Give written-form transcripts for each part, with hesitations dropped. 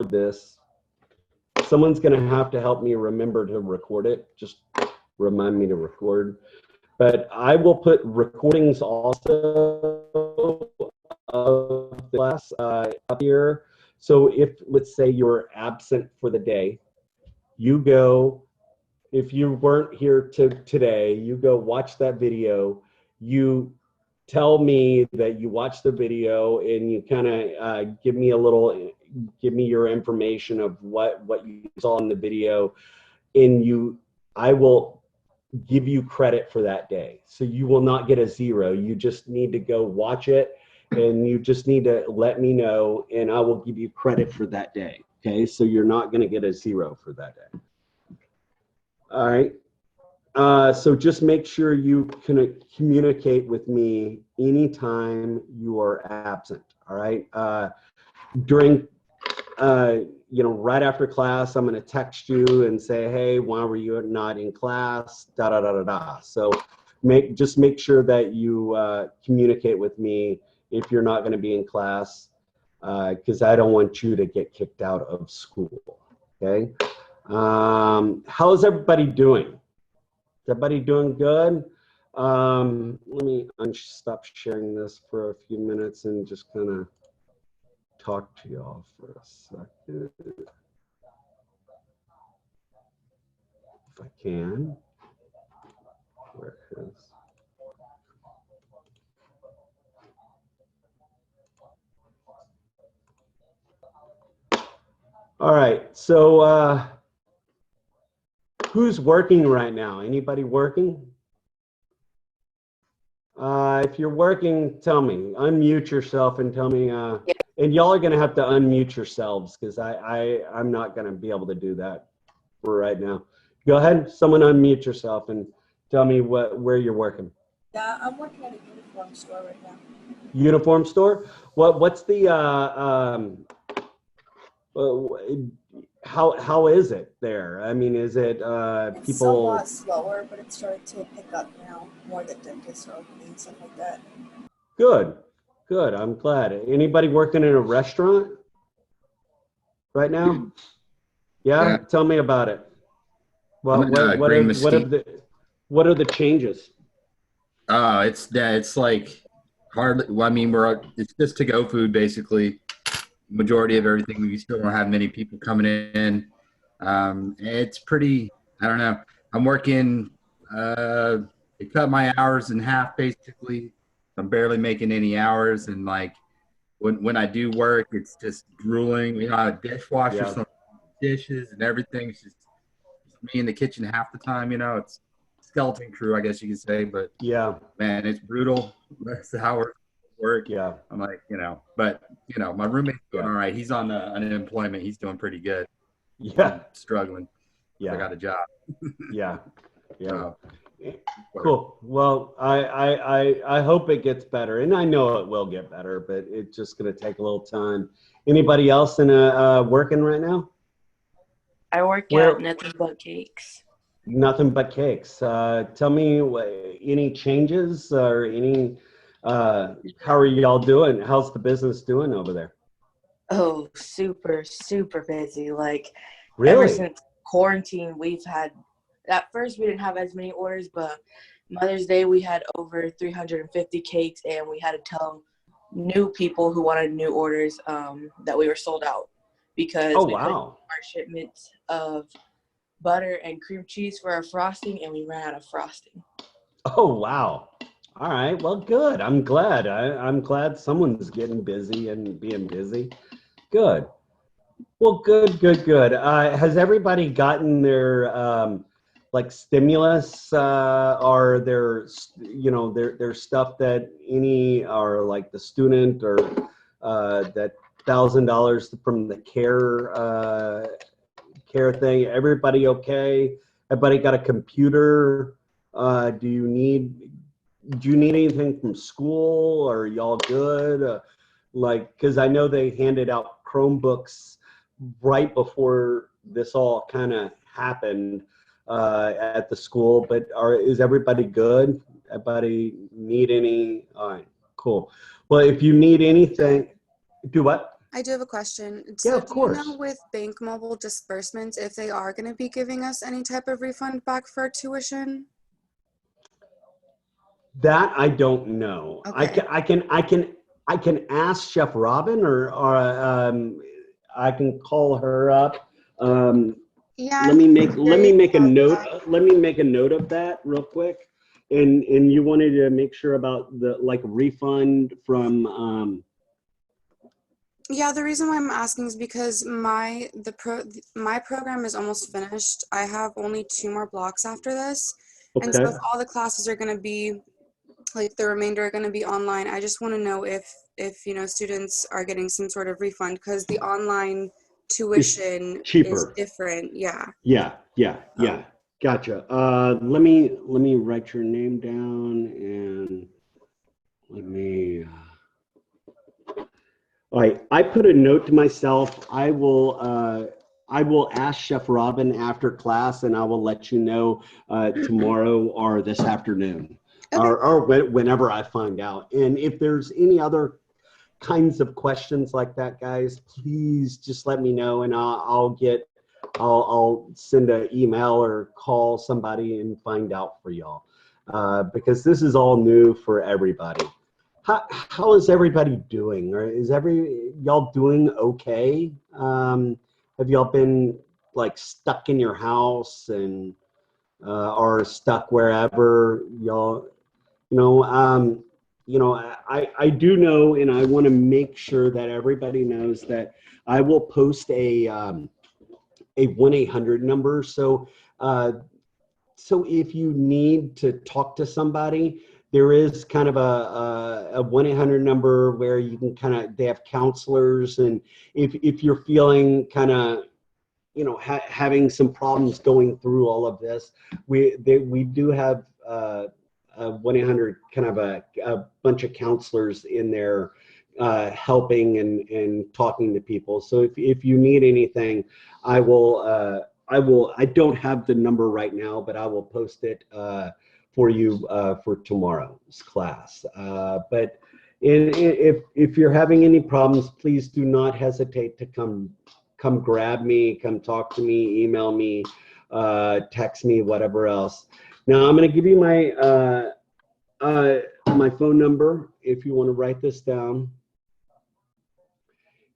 this. Someone's going to have to help me remember to record it. Just remind me to record. But I will put recordings also of the class up here. So if, let's say, you're absent for the day, you go, if you weren't here today, you go watch that video. You tell me that you watched the video and you kind of give me your information of what you saw in the video, and I will give you credit for that day. So you will not get a 0. You just need to go watch it, and you just need to let me know, and I will give you credit for that day. Okay, so you're not going to get a 0 for that day. All right. So just make sure you can communicate with me anytime you are absent. All right. During, right after class, I'm going to text you and say, hey, why were you not in class? Da da da da da. So just make sure that you communicate with me if you're not going to be in class, because I don't want you to get kicked out of school. Okay. How's everybody doing? Is everybody doing good? Let me stop sharing this for a few minutes and just kind of talk to y'all for a second. If I can. Where is? All right, so who's working right now? Anybody working? If you're working, tell me. Unmute yourself and tell me. And y'all are going to have to unmute yourselves because I'm not going to be able to do that for right now. Go ahead. Someone unmute yourself and tell me where you're working. Yeah, I'm working at a uniform store right now. Uniform store? What's the how is it there? I mean, is it It's people? somewhat slower, but it's starting to pick up now. More that dentists are opening, stuff like that. Good. I'm glad. Anybody working in a restaurant right now? Yeah. Tell me about it. Well, what are the changes? It's like hardly. Well, I mean, it's just to-go food basically. Majority of everything. We still don't have many people coming in. It's pretty. I don't know. I'm working. They cut my hours in half basically. I'm barely making any hours, and like when I do work, it's just grueling. You know, I have a dishwasher, some dishes and everything. It's just me in the kitchen half the time. You know, it's skeleton crew, I guess you could say. But yeah, man, it's brutal. That's how work. Yeah, I'm like, but my roommate's doing all right. He's on unemployment. He's doing pretty good. Yeah, I'm struggling. Yeah, I got a job. Yeah. Cool. Well, I hope it gets better, and I know it will get better, but it's just going to take a little time. Anybody else in working right now? I work at Nothing But Cakes. Nothing But Cakes. Tell me any changes or any. How are y'all doing? How's the business doing over there? Oh, super, super busy. Like, really? Ever since quarantine, we've had. At first, we didn't have as many orders, but Mother's Day, we had over 350 cakes, and we had to tell new people who wanted new orders that we were sold out because we couldn't get our shipments of butter and cream cheese for our frosting, and we ran out of frosting. Oh, wow. All right. Well, good. I'm glad. I'm glad someone's getting busy and being busy. Good. Well, good. Has everybody gotten their like stimulus or their stuff that any are like the student or that $1,000 from the care thing? Everybody okay? Everybody got a computer? Do you need anything from school? Or are y'all good? Because I know they handed out Chromebooks right before this all kind of happened at the school, but is everybody good? Everybody need any? All right, cool. Well, if you need anything, do what? I do have a question. Yeah, So of do you course. know with Bank Mobile disbursements if they are going to be giving us any type of refund back for tuition? That I don't know. Okay. I can ask Chef Robin, or I can call her up. Yeah, Let I'm me make curious a about note. that. Let me make a note of that real quick. And you wanted to make sure about the like refund from Yeah, the reason why I'm asking is because my program is almost finished. I have only 2 more blocks after this. And so okay. if all the classes are going to be like the remainder are going to be online, I just want to know if students are getting some sort of refund because the online It's tuition is cheaper. different. Yeah. Yeah. Oh, Gotcha. Let me write your name down and let me. All right, I put a note to myself. I will ask Chef Robin after class, and I will let you know tomorrow or this afternoon, okay. or whenever I find out. And if there's any other kinds of questions like that, guys, please just let me know, and I'll send an email or call somebody and find out for y'all, because this is all new for everybody. How is everybody doing? Or is y'all doing okay? Have y'all been like stuck in your house and or stuck wherever y'all? You know, I do know, and I want to make sure that everybody knows that I will post a 1-800 number. So if you need to talk to somebody, there is kind of a 1-800 number where you can they have counselors. And if you're feeling kind of, having some problems going through all of this, we do have a 1-800 kind of a bunch of counselors in there helping and talking to people. So if you need anything, I will, I don't have the number right now, but I will post it for you for tomorrow's class. But if you're having any problems, please do not hesitate to come grab me, come talk to me, email me, text me, whatever else. Now I'm going to give you my phone number if you want to write this down.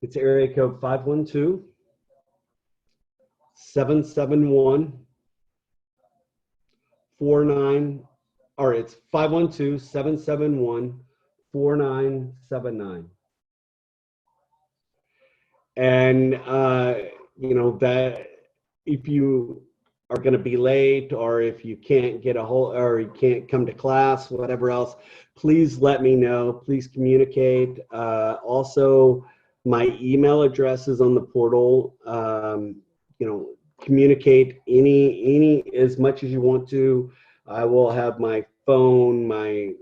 It's area code 512-771-49, or it's 512-771-4979. And that if you are going to be late, or if you can't get a hold, or you can't come to class, whatever else, please let me know. Please communicate. Also, my email address is on the portal. Communicate any as much as you want to. I will have my phone, my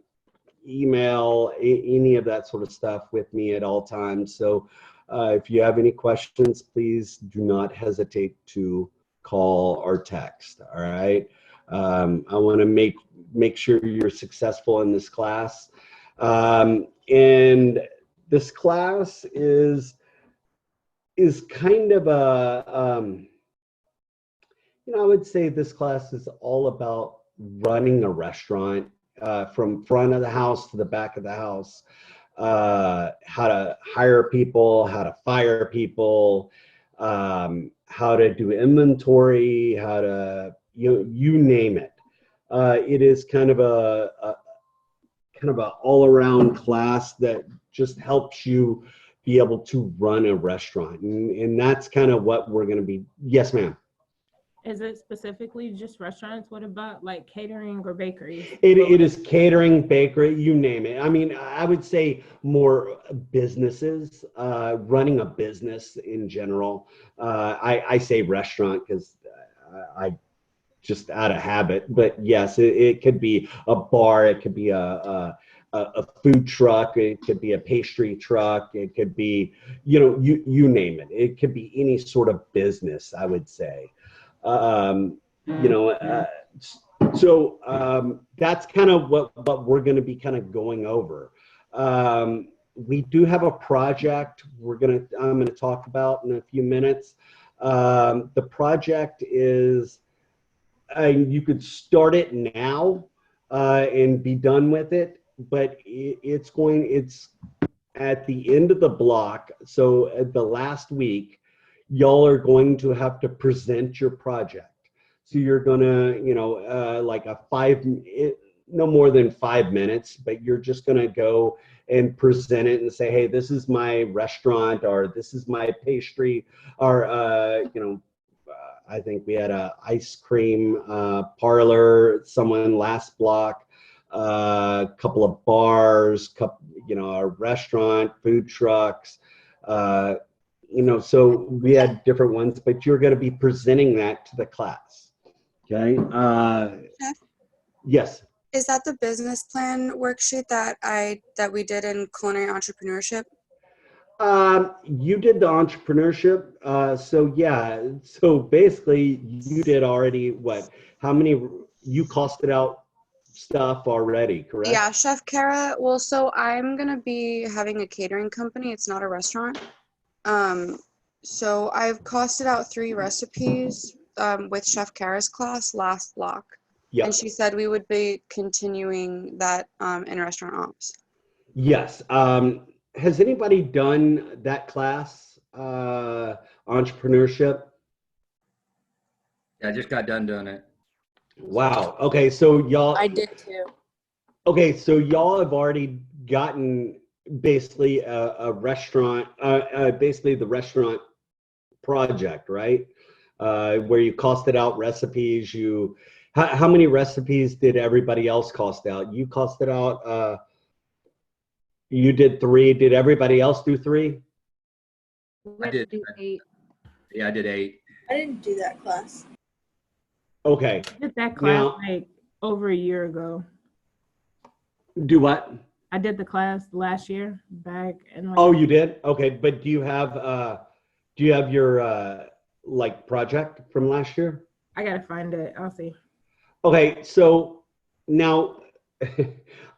email, any of that sort of stuff with me at all times. So if you have any questions, please do not hesitate to call or text. All right. I want to make sure you're successful in this class. And this class is kind of I would say this class is all about running a restaurant, from front of the house to the back of the house, how to hire people, how to fire people, how to do inventory, how to, you name it. It is kind of a all around class that just helps you be able to run a restaurant. And that's kind of what we're going to be. Yes, ma'am. Is it specifically just restaurants? What about like catering or bakeries? It is catering, bakery, you name it. I mean, I would say more businesses, running a business in general. I say restaurant because I just out of habit, but yes, it could be a bar, it could be a food truck, it could be a pastry truck, it could be, you name it. It could be any sort of business, I would say. So that's kind of what we're going to be kind of going over. we do have a project I'm gonna talk about in a few minutes. The project is, you could start it now and be done with it, but it's at the end of the block. So at the last week, y'all are going to have to present your project. So you're gonna, like no more than 5 minutes, but you're just gonna go and present it and say, hey, this is my restaurant, or this is my pastry, or I think we had a ice cream parlor, someone last block, a couple of bars, a restaurant, food trucks, so we had different ones, but you're going to be presenting that to the class. Okay. Jeff, Yes. is that the business plan worksheet that we did in culinary entrepreneurship? You did the entrepreneurship. So yeah, so basically you did already how many, you costed out stuff already, correct? Yeah, Chef Kara. Well, so I'm gonna be having a catering company. It's not a restaurant. So I've costed out 3 recipes with Chef Kara's class last block. Yeah. And she said we would be continuing that in restaurant ops. Yes. Has anybody done that class, entrepreneurship? Yeah, I just got done doing it. Wow. Okay. So y'all. I did too. Okay. So y'all have already gotten basically a restaurant, basically the restaurant project, right? Where you costed out recipes. How many recipes did everybody else cost out? You costed out. You did 3. Did everybody else do 3? I did. Yeah, I did 8. I didn't do that class. Okay. I did that class like over a year ago. Do what? I did the class last year back in Oh, you did? Okay, but do you have your like project from last year? I gotta find it. I'll see. Okay, so now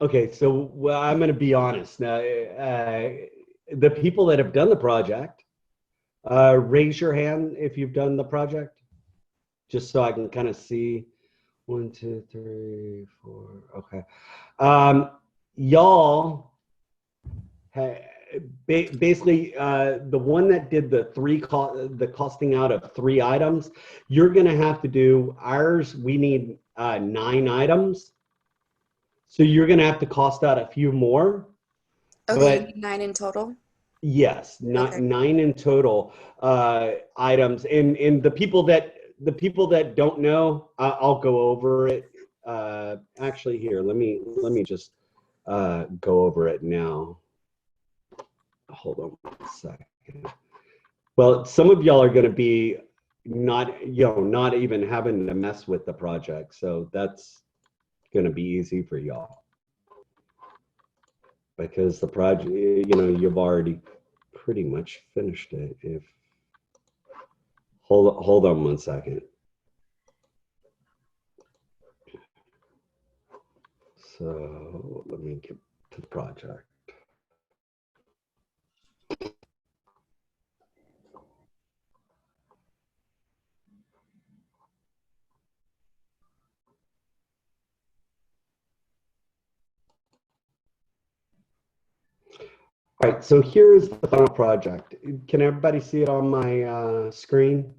okay, so I'm going to be honest. Now, the people that have done the project, raise your hand if you've done the project, just so I can kind of see. 1, 2, 3, 4. Okay. Y'all, basically, the one that did the costing out of 3 items, you're going to have to do ours. We need 9 items. So you're going to have to cost out a few more. Okay, But 9 in total? yes, Okay. 9 in total items. And the people that don't know, I'll go over it. Actually, here, let me just go over it now. Hold on 1 second. Well, some of y'all are going to be not even having to mess with the project. So that's going to be easy for y'all, because the project, you've already pretty much finished it. Hold on 1 second. So let me get to the project. All right, so here's the final project. Can everybody see it on my screen?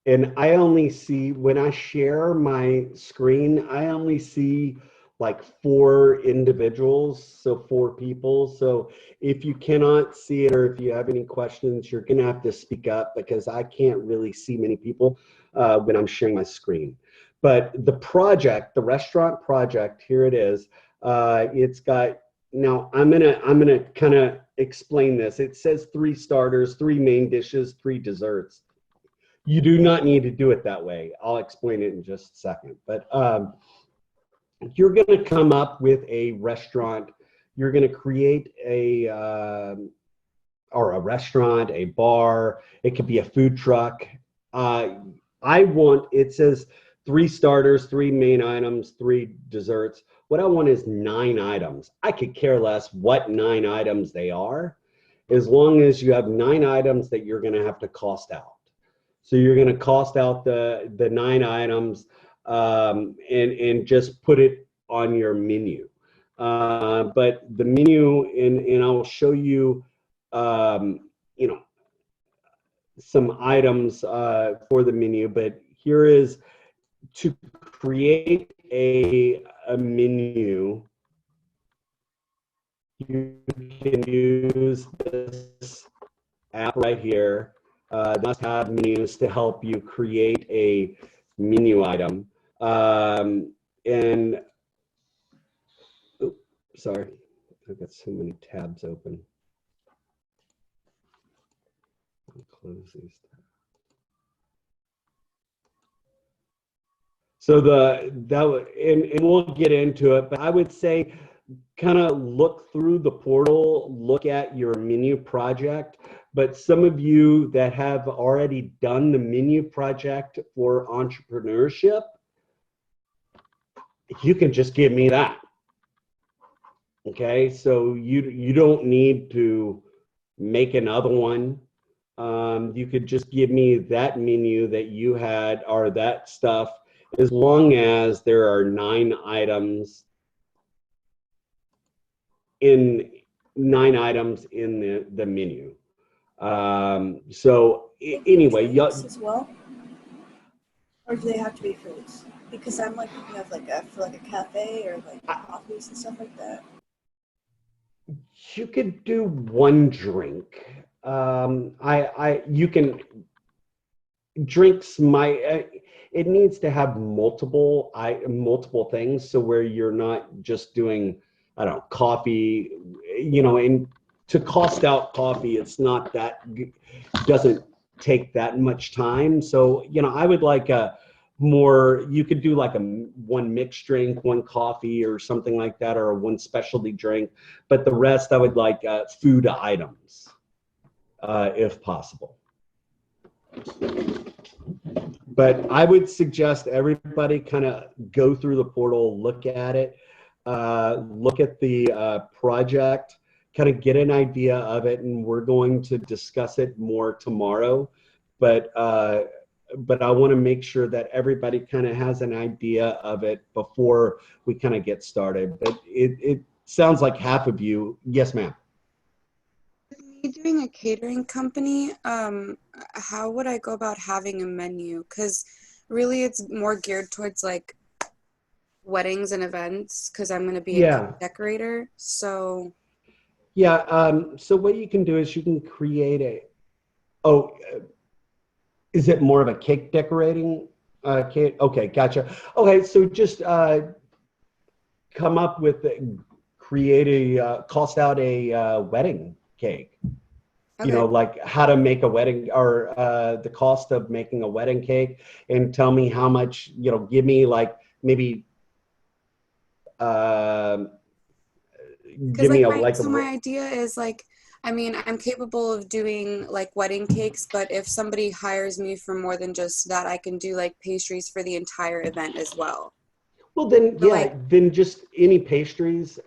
And I only see, when I share my screen, I only see like 4 individuals, so 4 people. So if you cannot see it, or if you have any questions, you're gonna have to speak up, because I can't really see many people when I'm sharing my screen. But the project, the restaurant project, here it is. It's got, now I'm gonna kind of explain this. It says 3 starters, 3 main dishes, 3 desserts. You do not need to do it that way. I'll explain it in just a second. But you're going to come up with a restaurant. You're going to create a restaurant, a bar. It could be a food truck. It says 3 starters, 3 main items, 3 desserts. What I want is 9 items. I could care less what 9 items they are, as long as you have 9 items that you're going to have to cost out. So you're going to cost out the 9 items and just put it on your menu. But the menu, and I'll show you, you know, some items for the menu. But here is to create a menu. You can use this app right here, must-have menus, to help you create a menu item. And oops, sorry, I've got so many tabs open. I'll close these tabs. So and we'll get into it, but I would say kind of look through the portal, look at your menu project. But some of you that have already done the menu project for entrepreneurship, you can just give me that. Okay, so you don't need to make another one. You could just give me that menu that you had, or that stuff, as long as there are 9 items in the menu. So anyway, Foods as well, or do they have to be foods? Because I'm like thinking of for a cafe or like coffees and stuff like that. You could do one drink. You can drinks. It needs to have multiple things, so where you're not just doing, I don't know, coffee, and to cost out coffee, it's not that, doesn't take that much time. So, I would like you could do like one mixed drink, one coffee or something like that, or one specialty drink. But the rest, I would like food items, if possible. But I would suggest everybody kind of go through the portal, look at it, look at the project, kind of get an idea of it, and we're going to discuss it more tomorrow. But I want to make sure that everybody kind of has an idea of it before we kind of get started. But it sounds like half of you. Yes, ma'am. Me doing a catering company, how would I go about having a menu? Because really it's more geared towards like weddings and events, because I'm going to be a decorator. So so what you can do is you can create is it more of a cake decorating cake? Okay, gotcha. Okay, so just come up with, cost out a wedding cake. okay. Like how to make a wedding, or the cost of making a wedding cake, and tell me how much, give me like maybe give me my idea is like, I mean, I'm capable of doing like wedding cakes, but if somebody hires me for more than just that, I can do like pastries for the entire event as well. Well, then, So, then just any pastries,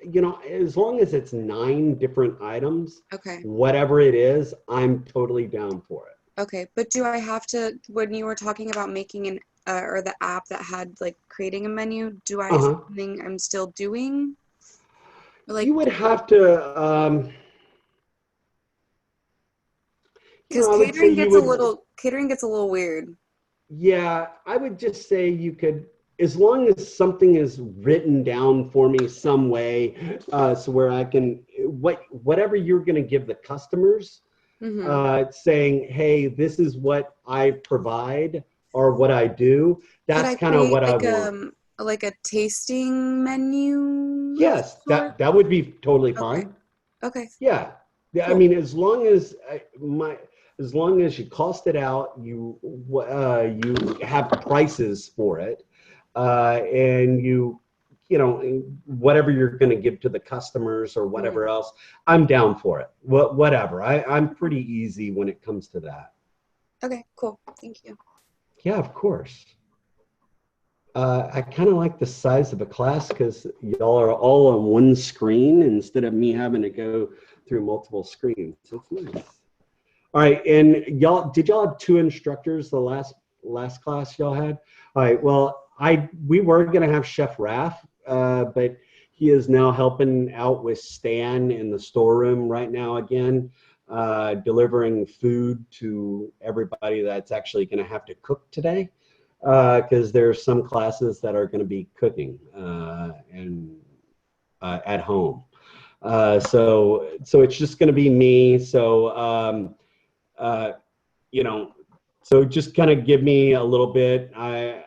as long as it's 9 different items, okay. Whatever it is, I'm totally down for it. Okay, but do I have to, when you were talking about making or the app that had like creating a menu, is that something I'm still doing? Like, you would have to, because catering gets a little weird. Yeah, I would just say you could, as long as something is written down for me some way, so where I can, whatever you're going to give the customers, saying, hey, this is what I provide or what I do. That's kind of what I want. Like a tasting menu? Yes, that would be totally fine. Okay. Yeah. Cool. I mean, as long as you cost it out, you have prices for it, and whatever you're going to give to the customers or whatever else, I'm down for it. Whatever. I'm pretty easy when it comes to that. Okay, cool. Thank you. Yeah, of course. I kind of like the size of a class because y'all are all on one screen instead of me having to go through multiple screens. It's nice. All right, and did y'all have 2 instructors the last class y'all had? All right, well, we were gonna have Chef Raff, but he is now helping out with Stan in the storeroom right now again, delivering food to everybody that's actually gonna have to cook today, because there's some classes that are gonna be cooking at home. So it's just gonna be me. So you know, so just kind of give me a little bit. I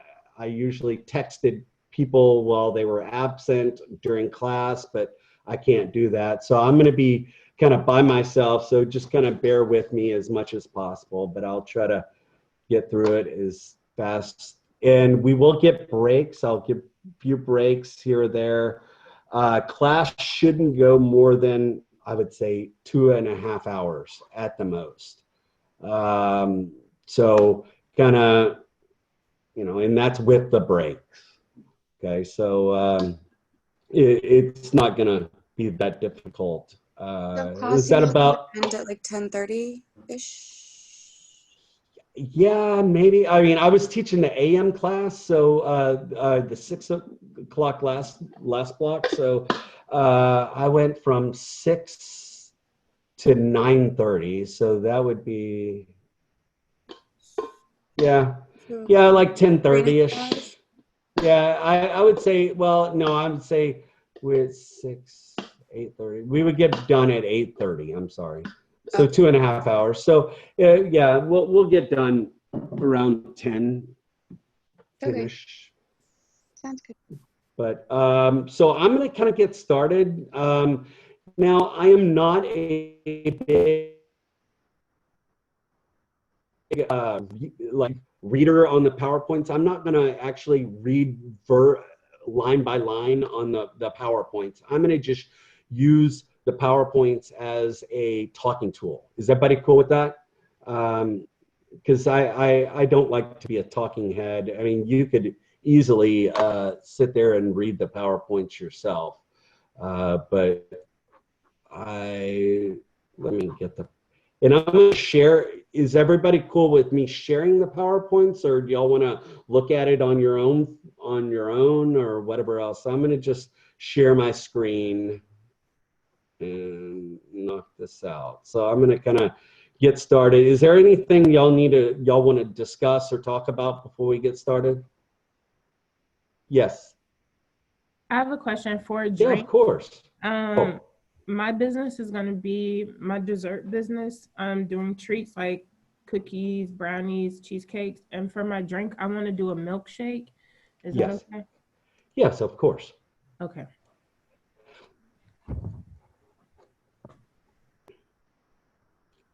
usually texted people while they were absent during class, but I can't do that. So I'm going to be kind of by myself. So just kind of bear with me as much as possible, but I'll try to get through it as fast. And we will get breaks. I'll give a few breaks here or there. Class shouldn't go more than, I would say, 2.5 hours at the most. So kind of, and that's with the breaks. Okay. So, it's not going to be that difficult. Is that about end at like 10:30-ish? Yeah, maybe. I mean, I was teaching the AM class, so the 6 o'clock last block. So I went from 6 to 9:30. So that would be, yeah, like 10:30-ish. Yeah, I would say. Well, no, I would say we're 6, 8:30. We would get done at 8:30. I'm sorry. So 2.5 hours. So yeah, we'll get done around 10-ish. Okay. Sounds good. But so I'm going to kind of get started. Now I am not a big like reader on the PowerPoints. I'm not going to actually read line by line on the PowerPoints. I'm going to just use the PowerPoints as a talking tool. Is everybody cool with that? Because I don't like to be a talking head. I mean, you could easily sit there and read the PowerPoints yourself. But let me get and I'm going to share. Is everybody cool with me sharing the PowerPoints, or do y'all want to look at it on your own or whatever else? So I'm going to just share my screen and knock this out. So I'm going to kind of get started. Is there anything y'all want to discuss or talk about before we get started? Yes. I have a question for a drink. Yeah, of course. My business is going to be my dessert business. I'm doing treats like cookies, brownies, cheesecakes. And for my drink, I want to do a milkshake. Is that okay? Yes, of course. Okay.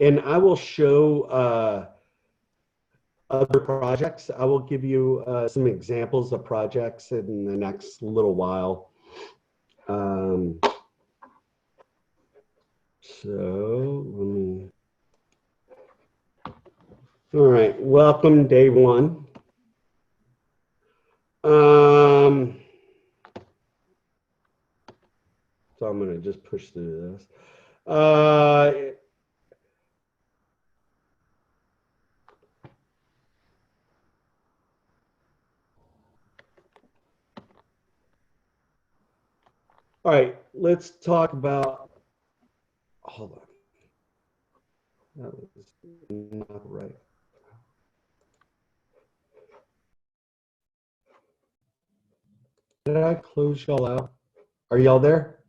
And I will show other projects. I will give you some examples of projects in the next little while. So let me. All right, welcome day 1. So I'm going to just push through this. All right, let's talk about, hold on. That was not right. Did I close y'all out? Are y'all there?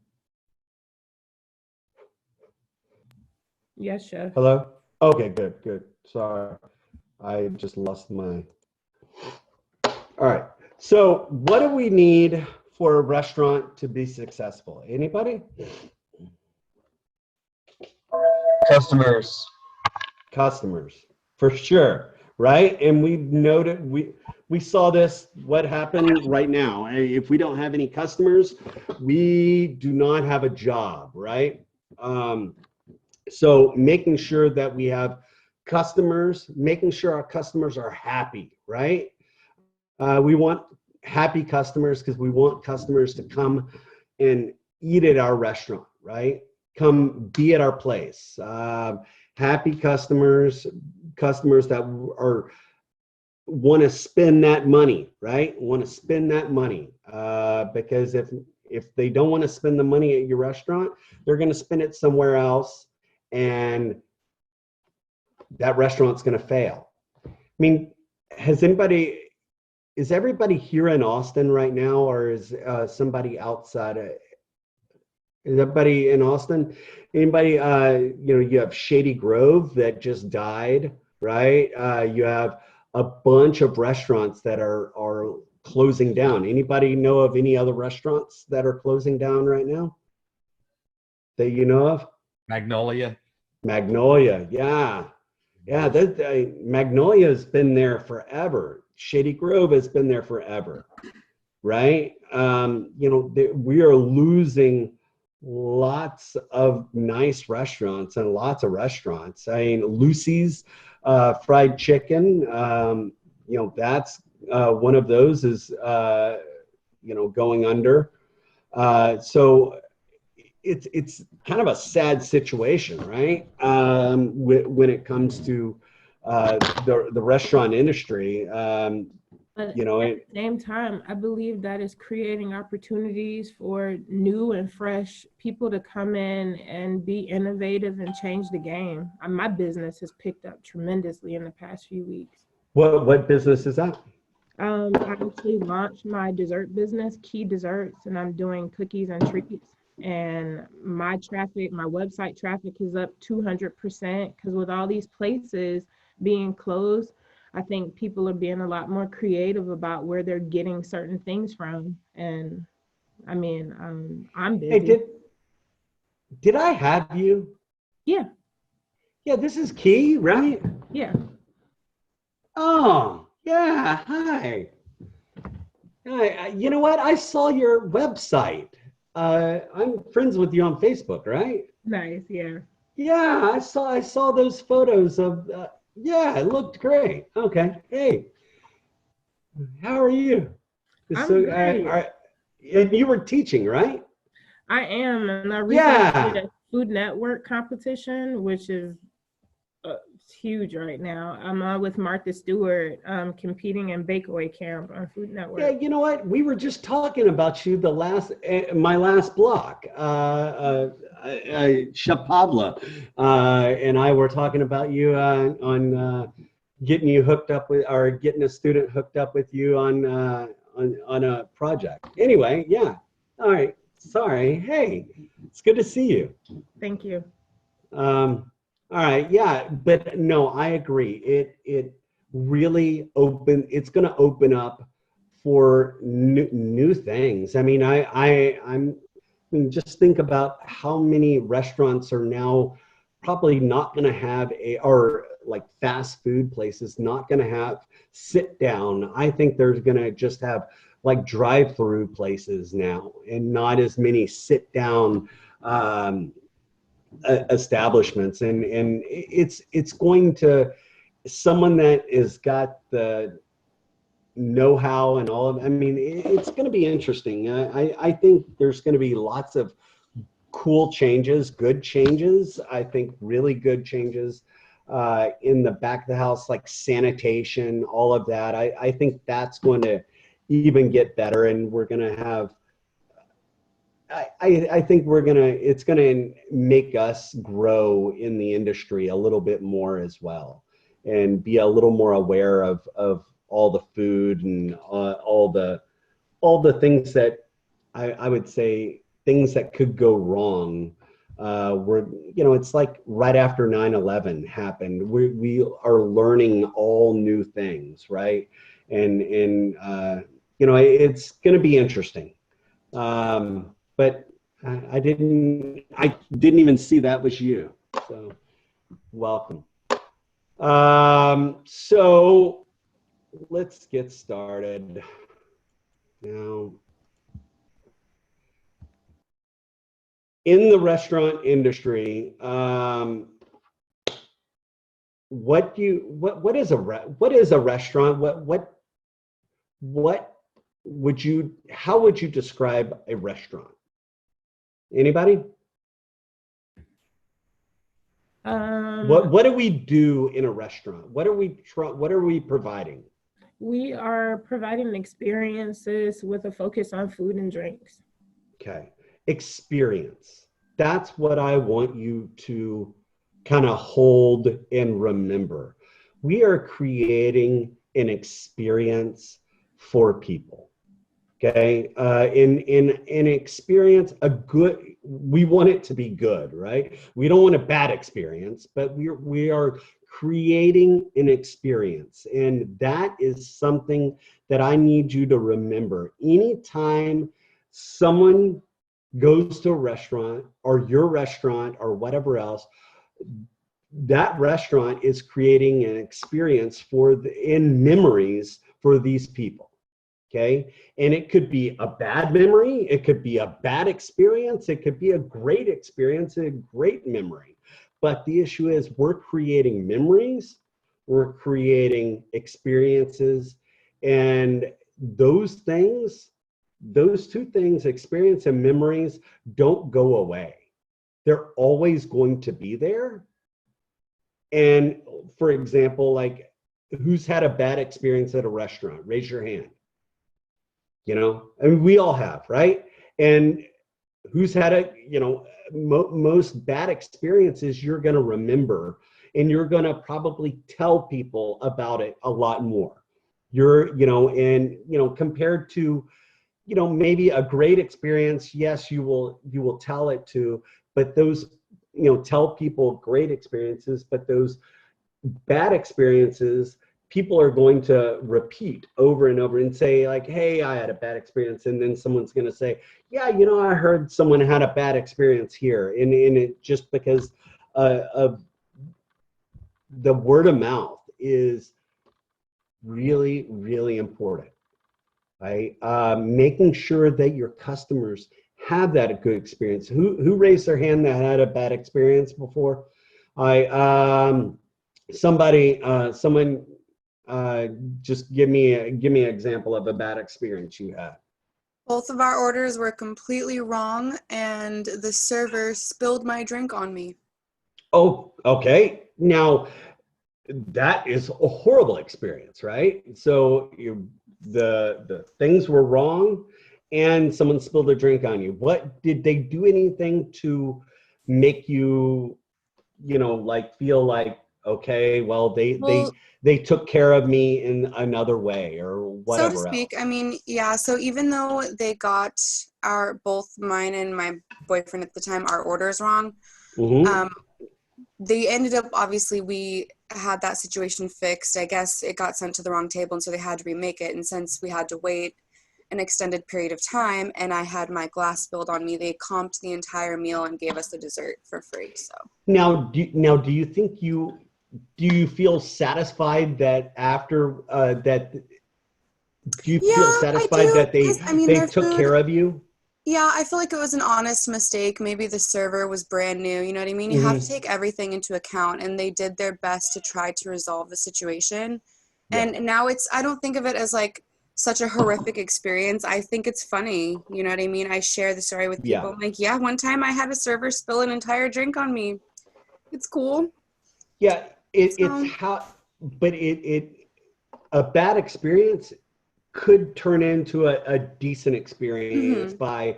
Yes, Chef. Hello? Okay, good. Sorry, I just lost my. All right, so what do we need for a restaurant to be successful? Anybody? Customers, for sure, right? And we noted, we saw this, what happened right now. If we don't have any customers, we do not have a job, right? So making sure that we have customers, making sure our customers are happy, right? We want happy customers because we want customers to come and eat at our restaurant, right? Come be at our place. Happy customers that are want to spend that money, right? Want to spend that money because if they don't want to spend the money at your restaurant, they're going to spend it somewhere else, and that restaurant's going to fail. I mean, is everybody here in Austin right now, or is somebody outside? Is everybody in Austin? Anybody? You have Shady Grove that just died, right? You have a bunch of restaurants that are closing down. Anybody know of any other restaurants that are closing down right now that you know of? Magnolia. Magnolia, yeah. Yeah, Magnolia has been there forever. Shady Grove has been there forever, right? We are losing lots of nice restaurants and lots of restaurants. I mean, Lucy's Fried Chicken, that's one of those is, going under. So it's kind of a sad situation, right? When it comes to the restaurant industry, But at the same time, I believe that is creating opportunities for new and fresh people to come in and be innovative and change the game. My business has picked up tremendously in the past few weeks. What business is that? I actually launched my dessert business, Key Desserts, and I'm doing cookies and treats. And my website traffic is up 200% because with all these places being closed, I think people are being a lot more creative about where they're getting certain things from. And I mean, I'm busy. Hey, did I have you? Yeah. Yeah, this is Key, right? Yeah. Oh, yeah. Hi. Hi. You know what? I saw your website. I'm friends with you on Facebook, right? Nice. Yeah. Yeah, I saw those photos of. Yeah, it looked great. Okay. Hey, how are you? I'm So, great. and you were teaching, right? I am. And I recently Yeah. did a Food Network competition, which is it's huge right now. I'm with Martha Stewart competing in Bakeaway Camp on Food Network. Yeah, you know what? We were just talking about you my last block. Chef Pablo and I were talking about you on getting you hooked up with, or getting a student hooked up with you on a project. Anyway, yeah. All right. Sorry. Hey, it's good to see you. Thank you. All right, yeah, but no, I agree. It really it's going to open up for new things. I mean, I mean, just think about how many restaurants are now probably not going to have or like fast food places not going to have sit down. I think there's going to just have like drive-through places now, and not as many sit down establishments, and it's going to, someone that has got the know-how and all of, I mean, it's going to be interesting. I think there's going to be lots of cool changes, good changes. I think really good changes in the back of the house, like sanitation, all of that. I think that's going to even get better, and we're going to have, I think it's gonna make us grow in the industry a little bit more as well, and be a little more aware of all the food and all the things that I would say things that could go wrong. It's like right after 9/11 happened, we are learning all new things, right? And it's gonna be interesting. But I didn't even see that was you. So welcome. So let's get started now. In the restaurant industry, what is a restaurant? What how would you describe a restaurant? Anybody? What do we do in a restaurant? What are we providing? We are providing experiences with a focus on food and drinks. Okay. Experience. That's what I want you to kind of hold and remember. We are creating an experience for people. Okay. In experience, we want it to be good, right? We don't want a bad experience, but we are creating an experience. And that is something that I need you to remember. Anytime someone goes to a restaurant or your restaurant or whatever else, that restaurant is creating an experience in memories for these people. Okay. And it could be a bad memory. It could be a bad experience. It could be a great experience, a great memory. But the issue is we're creating memories, we're creating experiences, and those two things, experience and memories, don't go away. They're always going to be there. And for example, like, who's had a bad experience at a restaurant? Raise your hand. You know, I mean, we all have, right? And who's had most bad experiences you're going to remember, and you're going to probably tell people about it a lot more. Compared to, maybe a great experience, yes, you will tell it to, but those, tell people great experiences, but those bad experiences, people are going to repeat over and over and say, like, hey, I had a bad experience. And then someone's going to say, yeah, I heard someone had a bad experience here. And it just because of the word of mouth is really, really important, right? Making sure that your customers have that good experience. Who raised their hand that had a bad experience before? Someone just give me an example of a bad experience you had. Both of our orders were completely wrong, and the server spilled my drink on me. Oh, okay. Now, that is a horrible experience, right? So the things were wrong, and someone spilled a drink on you. What did they do anything to make you, feel like, okay, well, they took care of me in another way or whatever so to speak else. I mean, yeah, so even though they got both mine and my boyfriend at the time our orders wrong, Mm-hmm. They ended up, obviously we had that situation fixed. I guess it got sent to the wrong table, and so they had to remake it, and since we had to wait an extended period of time and I had my glass spilled on me, they comped the entire meal and gave us the dessert for free. So Now, do you think do you feel satisfied that after that? Do you feel satisfied that they took care of you? Yeah, I feel like it was an honest mistake. Maybe the server was brand new. You know what I mean? You have to take everything into account, and they did their best to try to resolve the situation. Yeah. And now I don't think of it as like such a horrific experience. I think it's funny. You know what I mean? I share the story with people. Yeah. I'm like, yeah, one time I had a server spill an entire drink on me. It's cool. Yeah, but a bad experience could turn into a decent experience by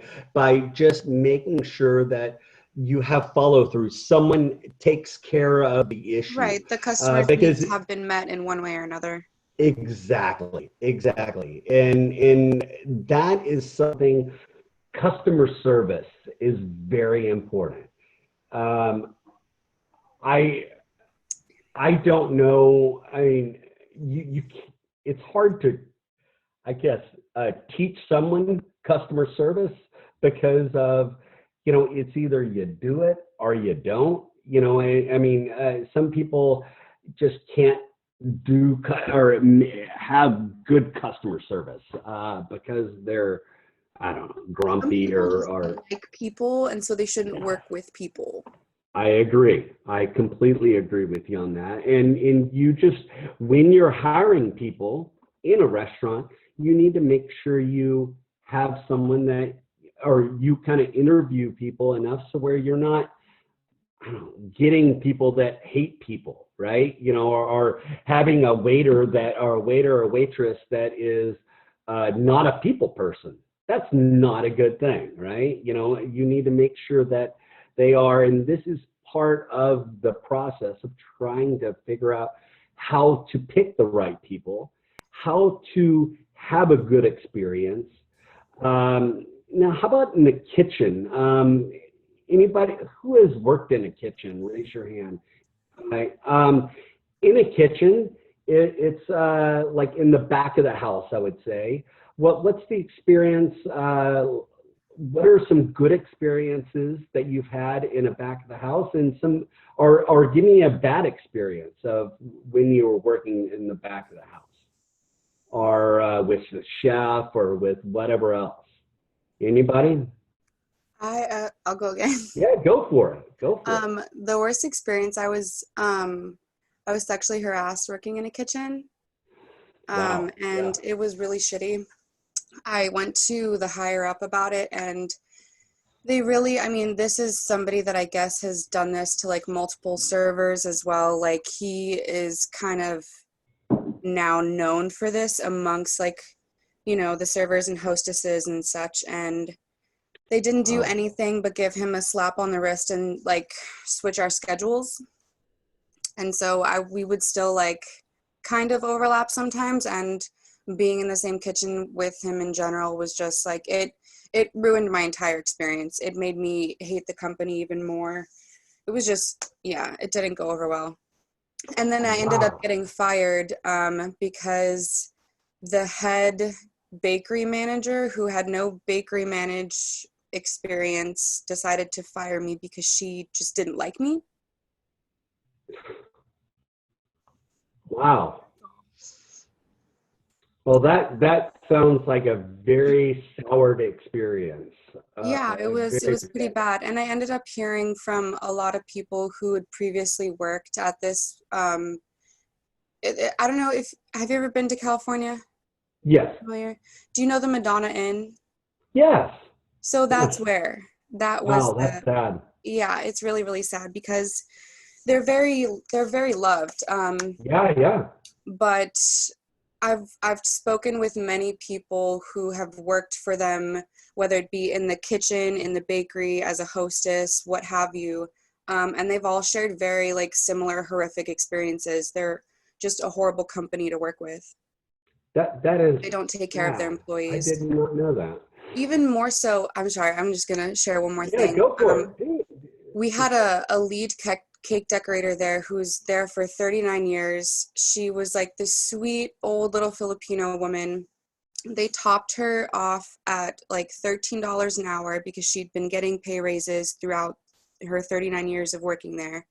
just making sure that you have follow through. Someone takes care of the issue. Right. The customer's needs have been met in one way or another. Exactly. And that is something, customer service is very important. I don't know. I mean, it's hard to, I guess, teach someone customer service because of, it's either you do it or you don't. Some people just can't do or have good customer service because they're, I don't know, grumpy or like people, and so they shouldn't work with people. I agree. I completely agree with you on that. And you just, when you're hiring people in a restaurant, you need to make sure you have someone that, or you kind of interview people enough so where you're not, I don't know, getting people that hate people, right? You know, or having a waiter or waitress that is not a people person. That's not a good thing, right? You know, you need to make sure that they are, and this is part of the process of trying to figure out how to pick the right people, how to have a good experience. Now, how about in the kitchen? Anybody who has worked in a kitchen, raise your hand. Right. In a kitchen, it's like in the back of the house, I would say. What's the experience? What are some good experiences that you've had in the back of the house, and some, or give me a bad experience of when you were working in the back of the house, or with the chef, or with whatever else? Anybody? I'll go again. Yeah, go for it. Go for it. The worst experience, I was sexually harassed working in a kitchen. Wow. And Yeah. it was really shitty. I went to the higher up about it, and they really, I mean, this is somebody that I guess has done this to like multiple servers as well. Like, he is kind of now known for this amongst, like, you know, the servers and hostesses and such. And they didn't do Wow. anything but give him a slap on the wrist and like switch our schedules. And so we would still like kind of overlap sometimes, and being in the same kitchen with him in general was just like, it ruined my entire experience. It made me hate the company even more. It was just, yeah, it didn't go over well. And then I ended up getting fired because the head bakery manager, who had no bakery manage experience, decided to fire me because she just didn't like me. Wow. Well, that sounds like a very soured experience. Yeah, it was pretty bad. And I ended up hearing from a lot of people who had previously worked at this. I don't know if, have you ever been to California? Yes. Familiar? Do you know the Madonna Inn? Yes. So that's Yes. where that was. Wow, that's sad. Yeah, it's really, really sad because they're very loved. Yeah. But I've spoken with many people who have worked for them, whether it be in the kitchen, in the bakery, as a hostess, what have you. And they've all shared very like similar horrific experiences. They're just a horrible company to work with. That is. They don't take care of their sad. employees. I did not know that. Even more so, I'm sorry, I'm just gonna share one more thing. Go for it. We had a lead cake decorator there who's there for 39 years. She was like this sweet old little Filipino woman. They topped her off at like $13 an hour because she'd been getting pay raises throughout her 39 years of working there.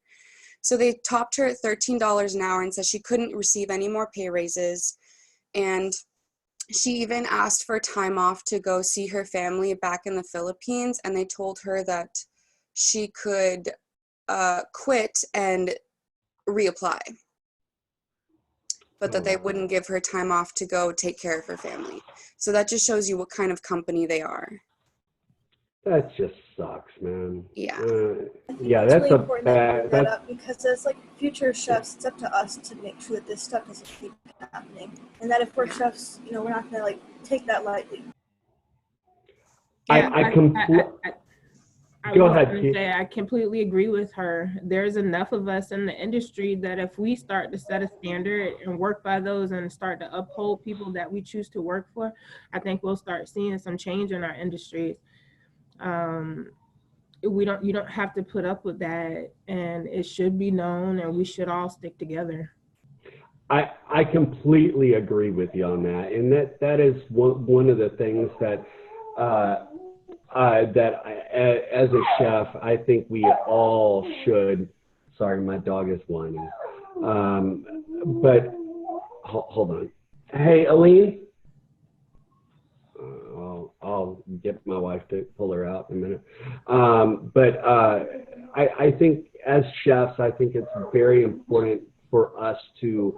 So they topped her at $13 an hour and said she couldn't receive any more pay raises. And she even asked for time off to go see her family back in the Philippines. And they told her that she could quit and reapply, but that they wouldn't give her time off to go take care of her family. So that just shows you what kind of company they are. That just sucks, man. Yeah. Yeah, It's that's really a important that you bring bad. that up, because as like future chefs, it's up to us to make sure that this stuff doesn't keep happening, and that if we're chefs, you know, we're not gonna like take that lightly. I Go was ahead, gonna Keith. say, I completely agree with her. There's enough of us in the industry that if we start to set a standard and work by those and start to uphold people that we choose to work for, I think we'll start seeing some change in our industries. You don't have to put up with that, and it should be known, and we should all stick together. I completely agree with you on that, and that is one of the things that as a chef, I think we all should. Sorry, my dog is whining. But hold on. Hey, Aline. I'll get my wife to pull her out in a minute. But I think as chefs, I think it's very important for us to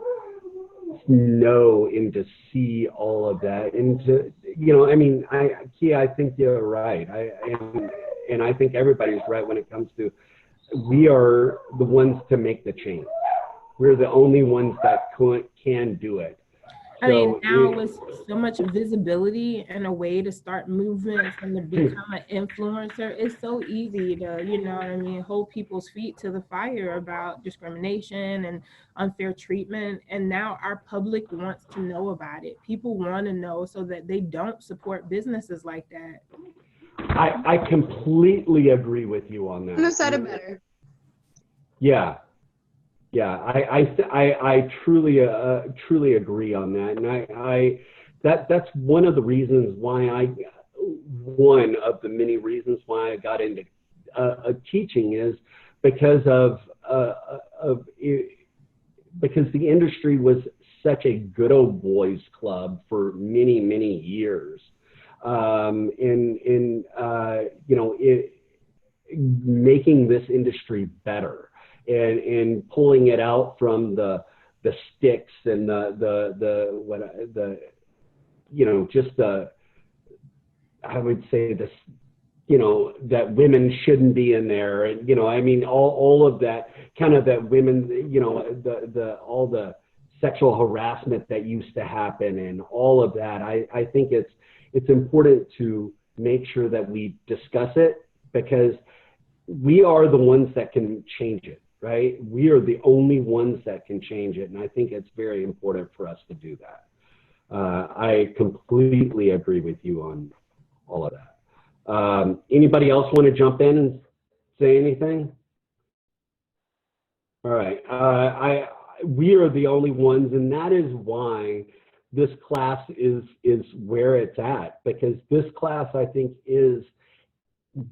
know and to see all of that, and to, I mean, I think you're right. And I think everybody's right when it comes to, we are the ones to make the change. We're the only ones that can do it. I mean, now with so much visibility and a way to start movements and to become an influencer, it's so easy to, what I mean, hold people's feet to the fire about discrimination and unfair treatment. And now our public wants to know about it. People want to know so that they don't support businesses like that. I completely agree with you on that. Couldn't have said it better. Yeah. Yeah, I truly agree on that, and that's one of the reasons why one of the many reasons why I got into teaching is because because the industry was such a good old boys club for many years, making this industry better. And pulling it out from the sticks and I would say this, that women shouldn't be in there, and I mean all of that kind of that women, all the sexual harassment that used to happen and all of that. I think it's important to make sure that we discuss it, because we are the ones that can change it. Right? We are the only ones that can change it. And I think it's very important for us to do that. I completely agree with you on all of that. Anybody else want to jump in and say anything? All right. We are the only ones, and that is why this class is where it's at, because this class, I think, is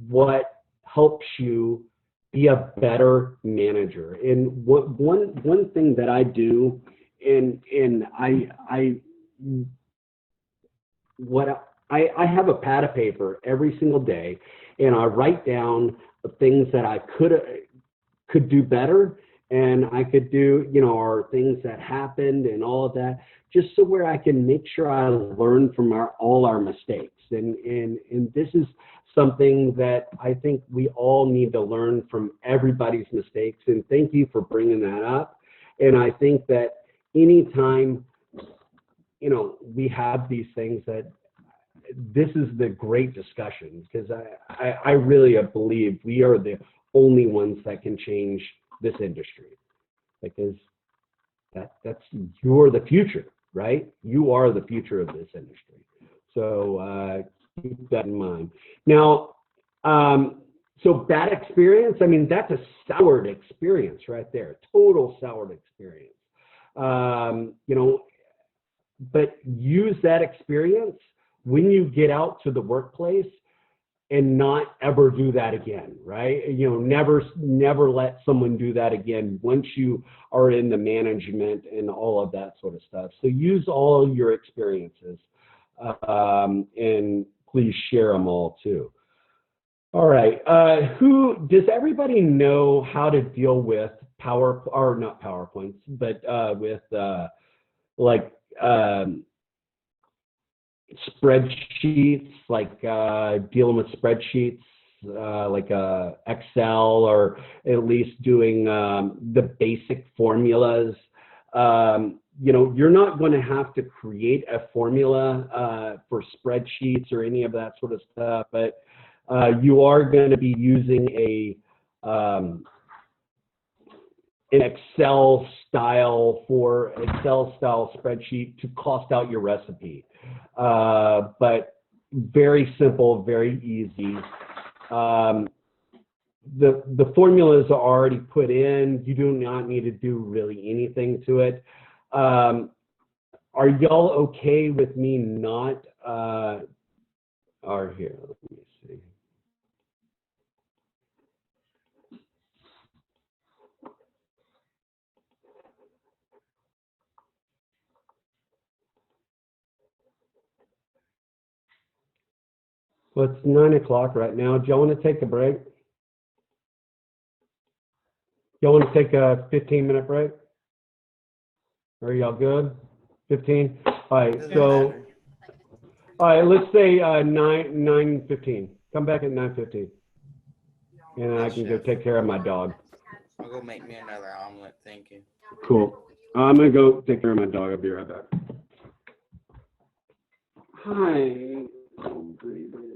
what helps you be a better manager. And one thing that I do, and I have a pad of paper every single day, and I write down the things that I could do better, and I could do, or things that happened and all of that, just so where I can make sure I learn from all our mistakes. And this is something that I think we all need to learn from everybody's mistakes. And thank you for bringing that up. And I think that anytime, we have these things, that this is the great discussion, because I really believe we are the only ones that can change this industry, because you're the future, right? You are the future of this industry. So keep that in mind. Now, so bad experience, I mean, that's a soured experience right there, total soured experience. But use that experience when you get out to the workplace, and not ever do that again, right? Never let someone do that again once you are in the management and all of that sort of stuff. So use all your experiences, and please share them all too. All right, does everybody know how to deal with not PowerPoints, but with spreadsheets, like dealing with spreadsheets, like Excel, or at least doing the basic formulas? You're not going to have to create a formula for spreadsheets or any of that sort of stuff, but you are going to be using an Excel style spreadsheet to cost out your recipe. But very simple, very easy. The formulas are already put in. You do not need to do really anything to it. Are y'all okay with me not, here, let me see. Well, it's 9 o'clock right now. Do y'all want to take a break? Y'all want to take a 15-minute break? Are y'all good? 15? All right, Doesn't so, matter. all right, let's say 9:15. Come back at 9:15. And I Yes, can go chef. take care of my dog. I'll go make me another omelet. Thank you. Cool. I'm gonna go take care of my dog. I'll be right back. Hi. Oh, baby.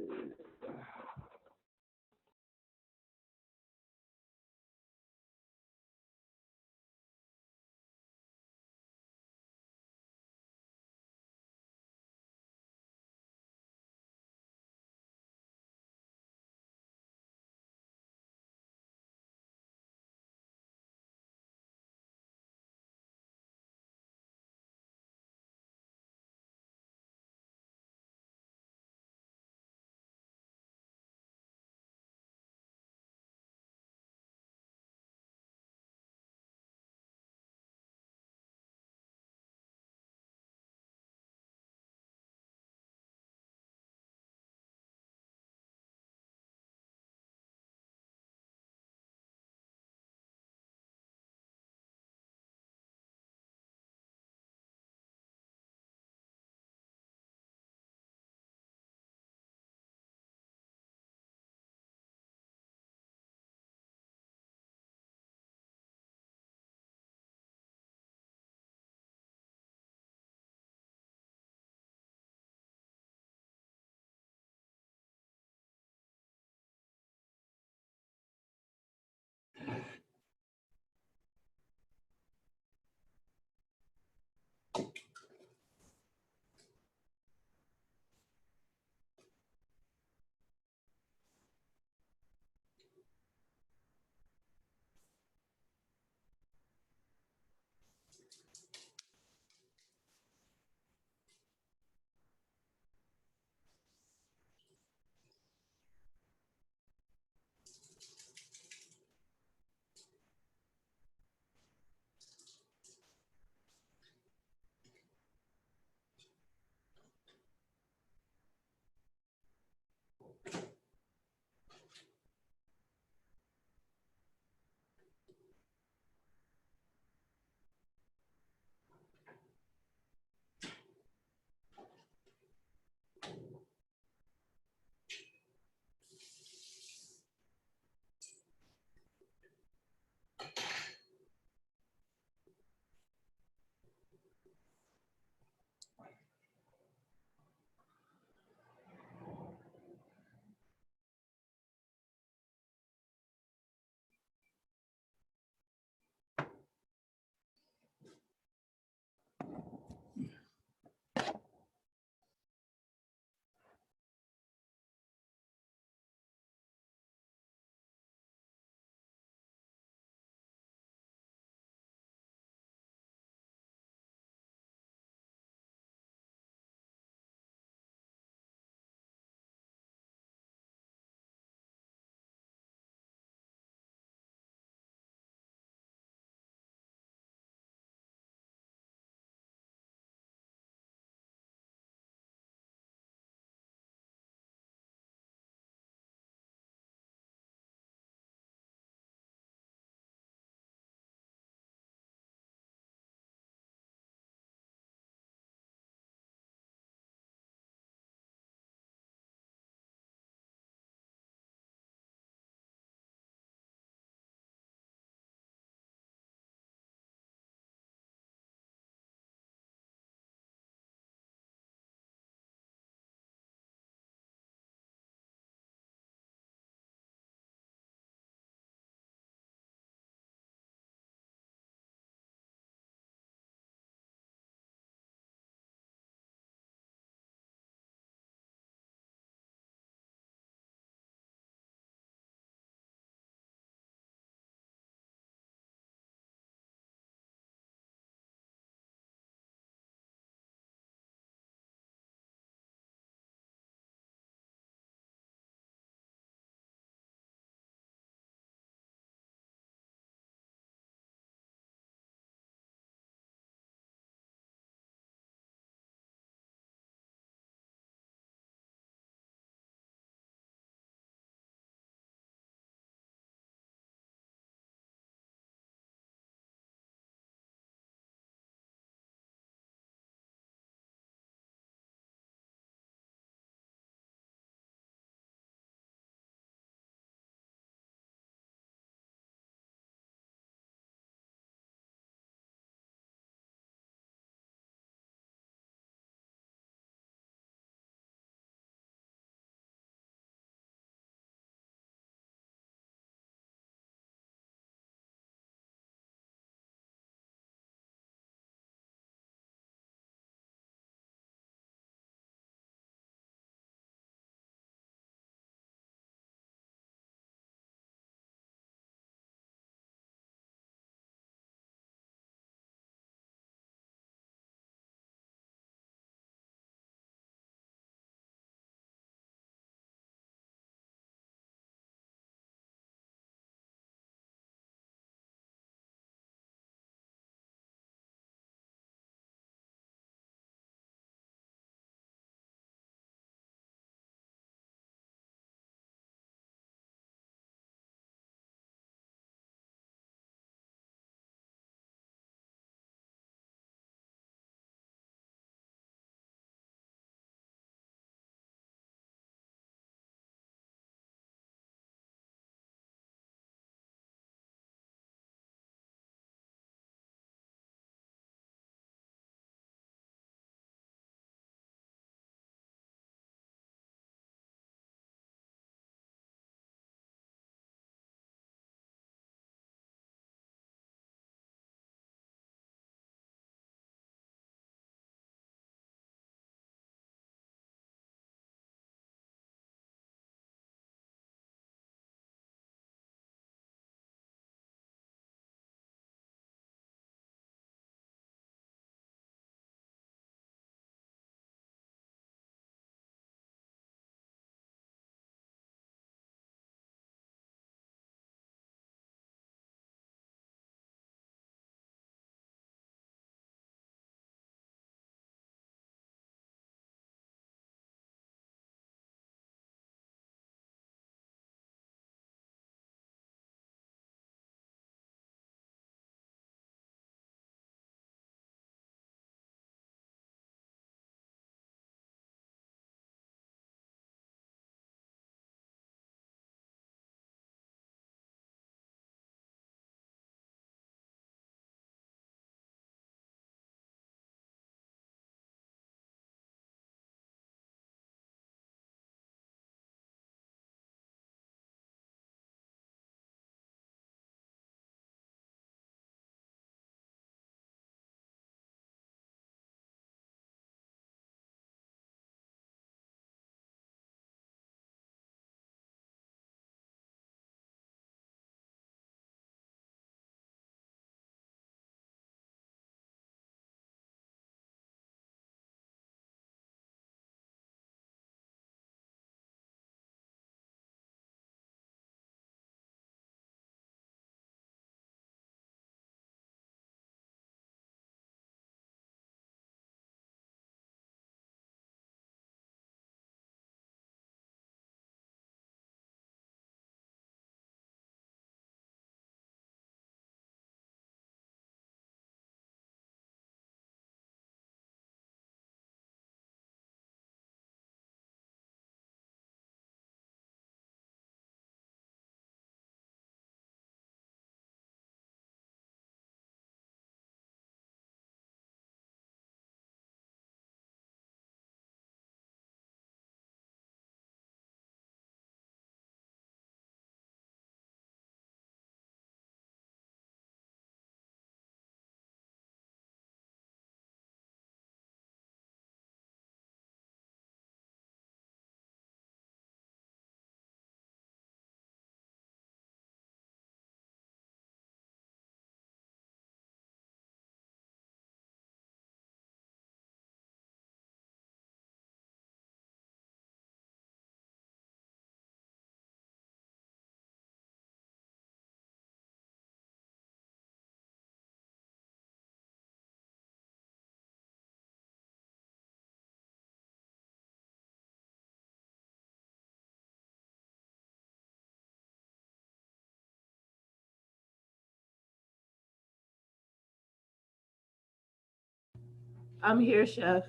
I'm here, chef.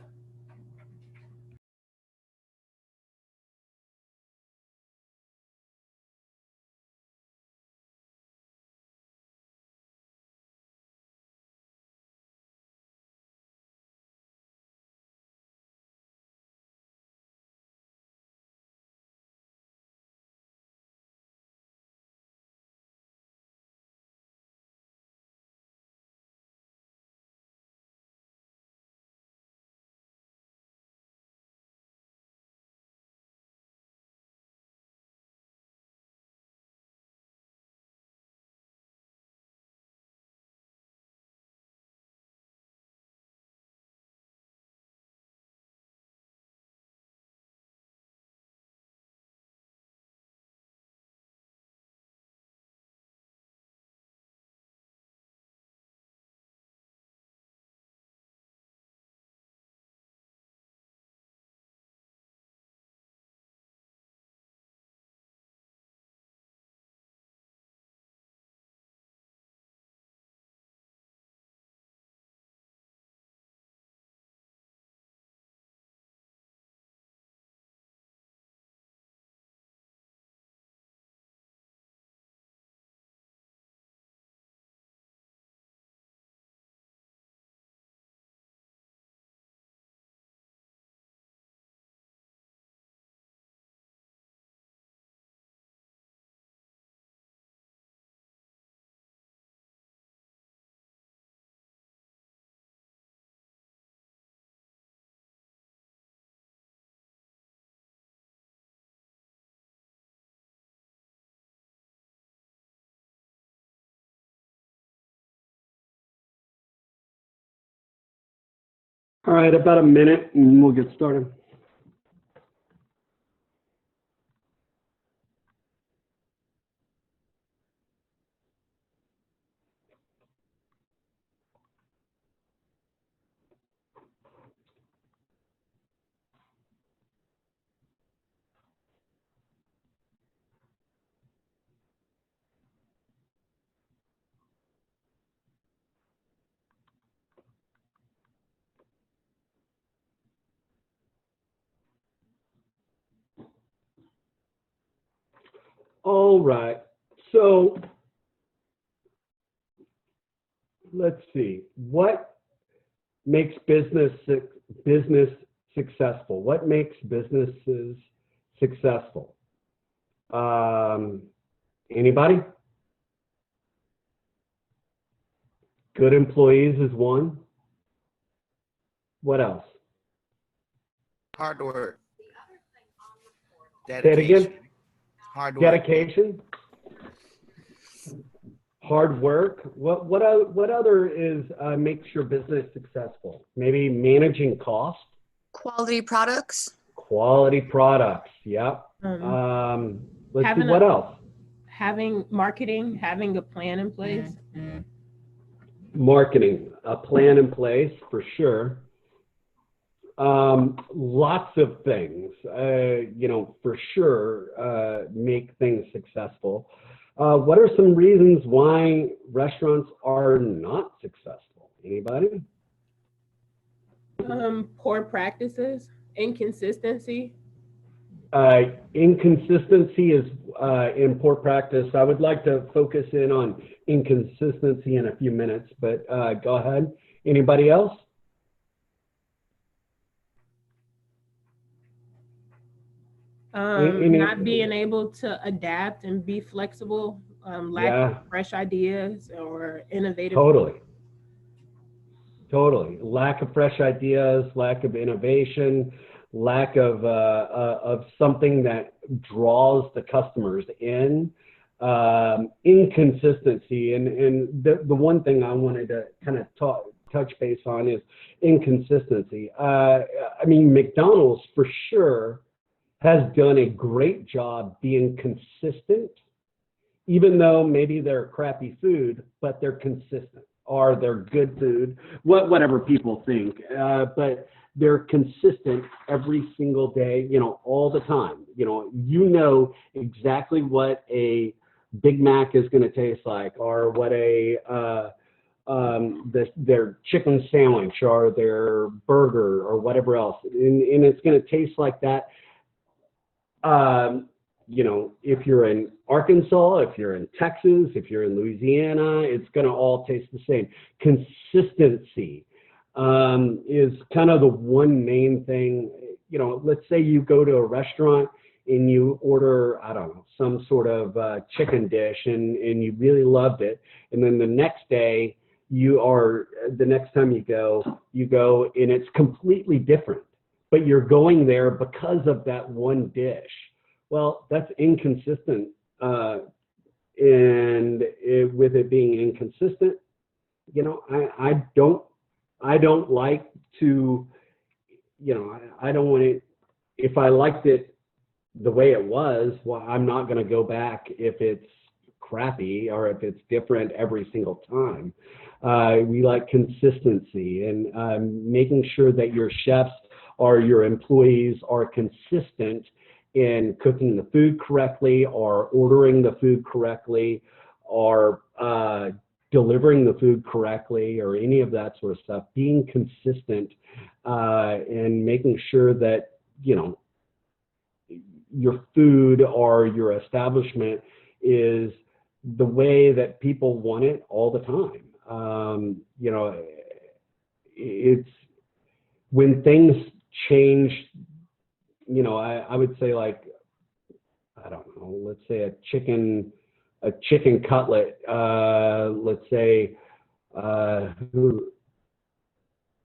All right, about a minute and we'll get started. All right, so let's see. What makes business successful? What makes businesses successful? Anybody? Good employees is one. What else? Hard work. Say it again. Dedication. Hard work. Dedication. Hard work. What other is makes your business successful? Maybe managing costs. Quality products. Quality products. Yep. Let's see what else. Having marketing, having a plan in place. Marketing, a plan in place for sure. Lots of things, for sure, make things successful. What are some reasons why restaurants are not successful? Anybody? Poor practices, inconsistency. Inconsistency is in poor practice. I would like to focus in on inconsistency in a few minutes, but go ahead. Anybody else? Not being able to adapt and be flexible, lack of fresh ideas or innovative. Totally. Lack of fresh ideas, lack of innovation, lack of something that draws the customers in, inconsistency. And the one thing I wanted to kind of touch base on is inconsistency. I mean, McDonald's for sure has done a great job being consistent, even though maybe they're crappy food, but they're consistent, or they're good food, whatever people think. But they're consistent every single day, all the time. You know exactly what a Big Mac is going to taste like, or what a their chicken sandwich or their burger or whatever else, and it's going to taste like that. You know, if you're in Arkansas, if you're in Texas, if you're in Louisiana, it's going to all taste the same. Consistency is kind of the one main thing. You know, let's say you go to a restaurant and you order, I don't know, some sort of chicken dish, and you really loved it. And then the next day, the next time you go and it's completely different, but you're going there because of that one dish. Well, that's inconsistent. With it being inconsistent, you know, I don't like to, you know, I don't want it, if I liked it the way it was, well, I'm not going to go back if it's crappy or if it's different every single time. We like consistency and making sure that your chefs or your employees are consistent in cooking the food correctly or ordering the food correctly or delivering the food correctly or any of that sort of stuff. Being consistent and making sure that, you know, your food or your establishment is the way that people want it all the time. You know, it's when things change, you know, I would say, like, I don't know, let's say a chicken cutlet, let's say, I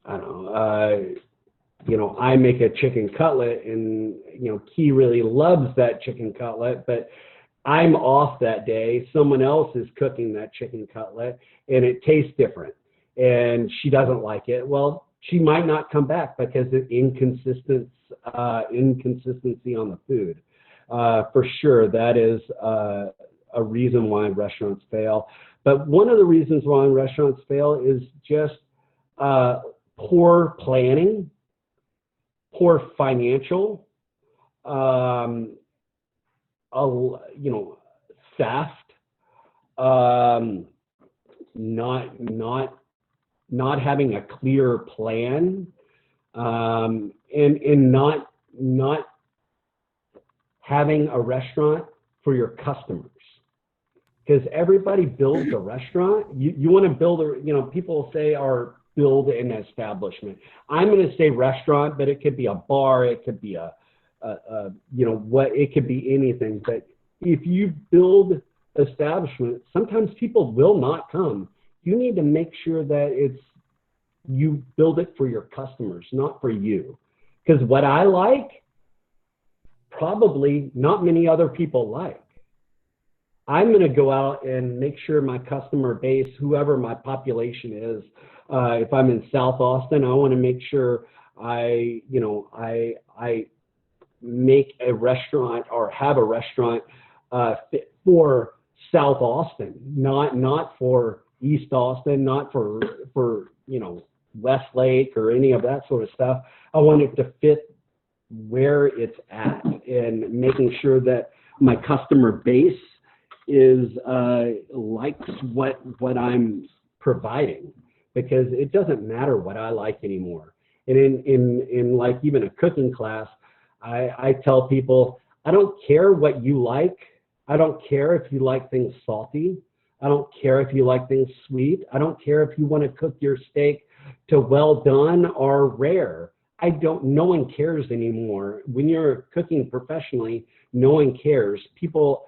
don't know, you know, I make a chicken cutlet and, you know, Key really loves that chicken cutlet, but I'm off that day. Someone else is cooking that chicken cutlet and it tastes different and she doesn't like it. Well, she might not come back because of inconsistency on the food. For sure, that is a reason why restaurants fail. But one of the reasons why restaurants fail is just poor planning, poor financial, you know, theft, not having a clear plan, and not having a restaurant for your customers. Because everybody builds a restaurant. You want to build a, you know, people say build an establishment. I'm going to say restaurant, but it could be a bar, it could be a you know what, it could be anything. But if you build establishment, sometimes people will not come. You need to make sure that you build it for your customers, not for you. Because what I like, probably not many other people like. I'm going to go out and make sure my customer base, whoever my population is, if I'm in South Austin, I want to make sure I make a restaurant or have a restaurant fit for South Austin, not for East Austin, not for you know, Westlake or any of that sort of stuff. I want it to fit where it's at and making sure that my customer base is likes what I'm providing, because it doesn't matter what I like anymore. And in like even a cooking class, I tell people, I don't care what you like. I don't care if you like things salty. I don't care if you like things sweet. I don't care if you want to cook your steak to well done or rare. No one cares anymore. When you're cooking professionally, no one cares. People,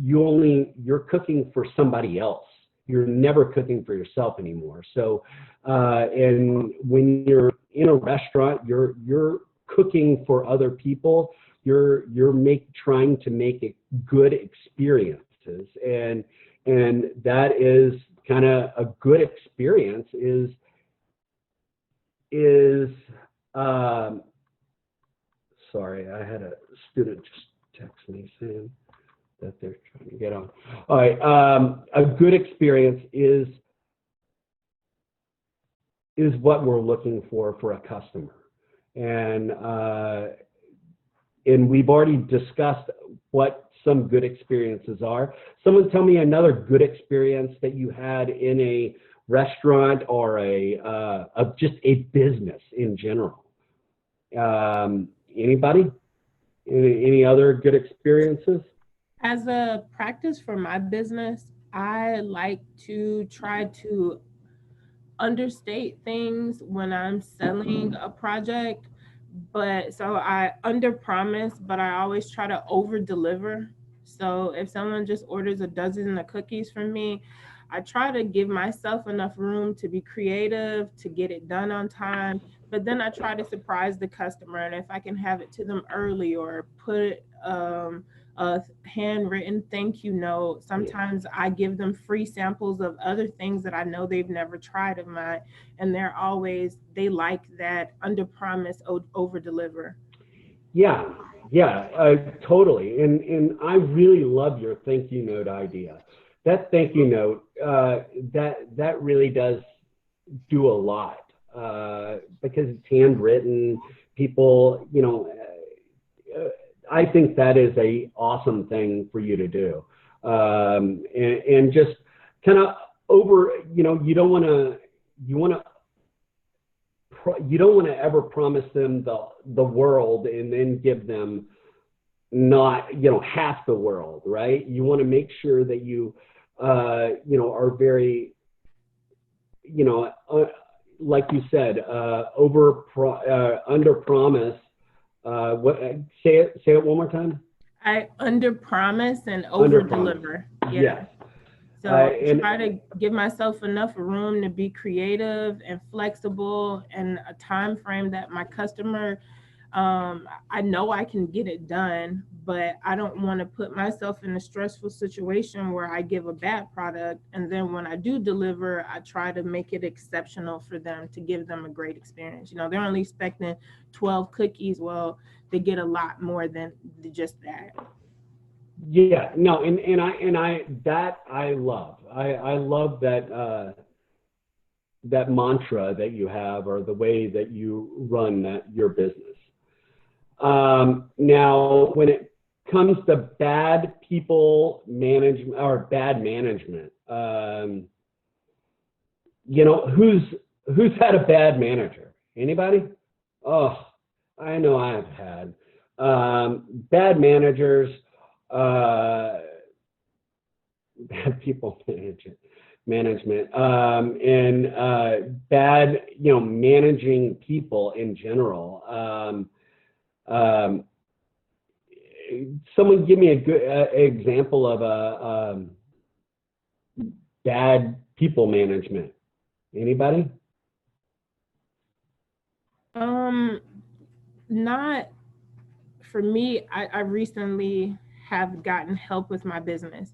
you're cooking for somebody else. You're never cooking for yourself anymore. So, and when you're in a restaurant, you're cooking for other people. You're trying to make it good experiences, and that is kind of a good experience is sorry, I had a student just text me saying that they're trying to get on. All right, a good experience is what we're looking for a customer, and we've already discussed what some good experiences are. Someone tell me another good experience that you had in a restaurant or just a business in general. Anybody? Any other good experiences? As a practice for my business, I like to try to understate things when I'm selling a project. But so I under promise, but I always try to over deliver. So if someone just orders a dozen of cookies from me, I try to give myself enough room to be creative, to get it done on time. But then I try to surprise the customer. And if I can have it to them early or put a handwritten thank you note, sometimes I give them free samples of other things that I know they've never tried of mine. And they like that under promise, over deliver. Yeah, totally. And I really love your thank you note idea. That thank you note, that really does do a lot because it's handwritten. People, I think that is a awesome thing for you to do. And just kind of you don't want to ever promise them the world and then give them not, half the world, right? You want to make sure that you, are very, like you said, under promise. Say it one more time. I under promise and over deliver. Yeah. Yes. So try to give myself enough room to be creative and flexible and a time frame that my customer, I know I can get it done, but I don't want to put myself in a stressful situation where I give a bad product. And then when I do deliver, I try to make it exceptional for them to give them a great experience. They're only expecting 12 cookies. Well, they get a lot more than just that. Yeah, no, and I love. I love that that mantra that you have, or the way that you run your business. Now, when it comes to bad people management or bad management, who's had a bad manager? Anybody? Oh, I know I've had bad managers. Bad people management and bad managing people in general. Someone give me a good example of a bad people management. Anybody? Not for me. I recently have gotten help with my business.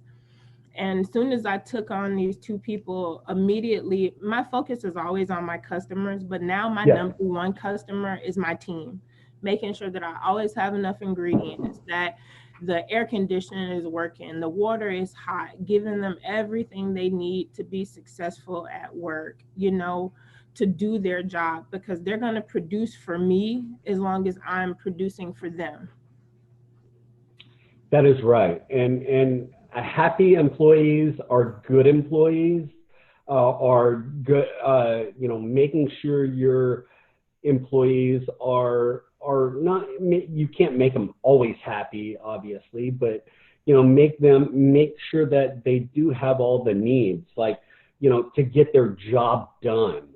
And as soon as I took on these two people, immediately, my focus is always on my customers, but now my number one customer is my team, making sure that I always have enough ingredients, that the air conditioning is working, the water is hot, giving them everything they need to be successful at work, to do their job, because they're going to produce for me as long as I'm producing for them. That is right. And happy employees are good employees, are good, making sure your employees are not, you can't make them always happy, obviously, but, make sure that they do have all the needs, like, to get their job done.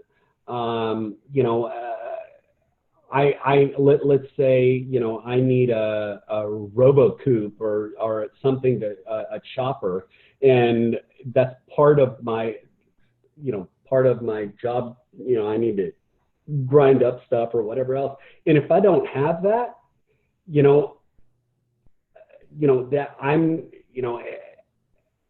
Let's say, I need a RoboCoupe or something a chopper, and that's part of my job. I need to grind up stuff or whatever else. And if I don't have that,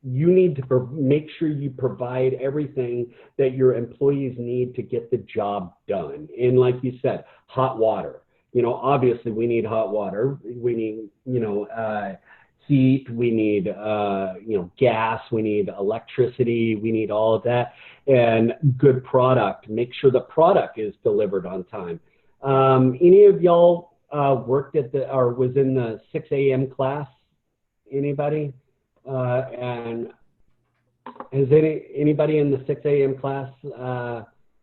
you need to make sure you provide everything that your employees need to get the job done. And like you said, hot water, obviously we need hot water. We need, heat, we need, gas, we need electricity, we need all of that, and good product. Make sure the product is delivered on time. Any of y'all worked or was in the 6 a.m. class? Anybody? And Has anybody in the 6 a.m. class,